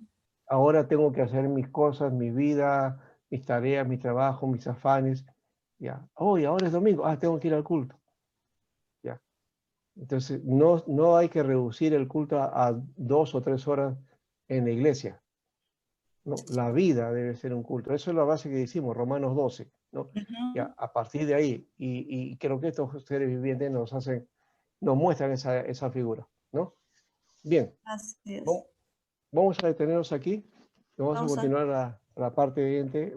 Ahora tengo que hacer mis cosas, mi vida, mis tareas, mi trabajo, mis afanes, ya. Hoy, ahora es domingo, tengo que ir al culto, ya. Entonces, no hay que reducir el culto a 2 o 3 horas en la iglesia. ¿No? La vida debe ser un culto. Eso es la base que decimos, Romanos 12, ¿no? ujú, Ya, a partir de ahí, y creo que estos seres vivientes nos muestran esa figura, ¿no? Bien, así es. vamos, vamos a detenernos aquí, vamos a Vamos a, continuar la parte siguiente,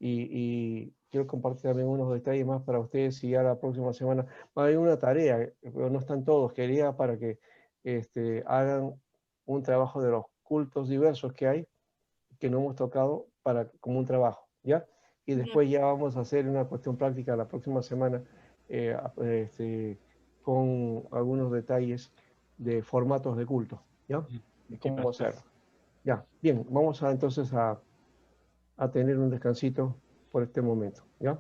y quiero compartir también unos detalles más para ustedes y ya la próxima semana va a haber una tarea, pero no están todos, quería para que hagan un trabajo de los cultos diversos que hay que no hemos tocado como un trabajo, ¿ya? Y bien, después ya vamos a hacer una cuestión práctica la próxima semana con algunos detalles de formatos de culto, ¿ya? Y Sí, cómo pastor. hacerlo. Ya, bien, vamos entonces a tener un descansito por este momento, ¿ya?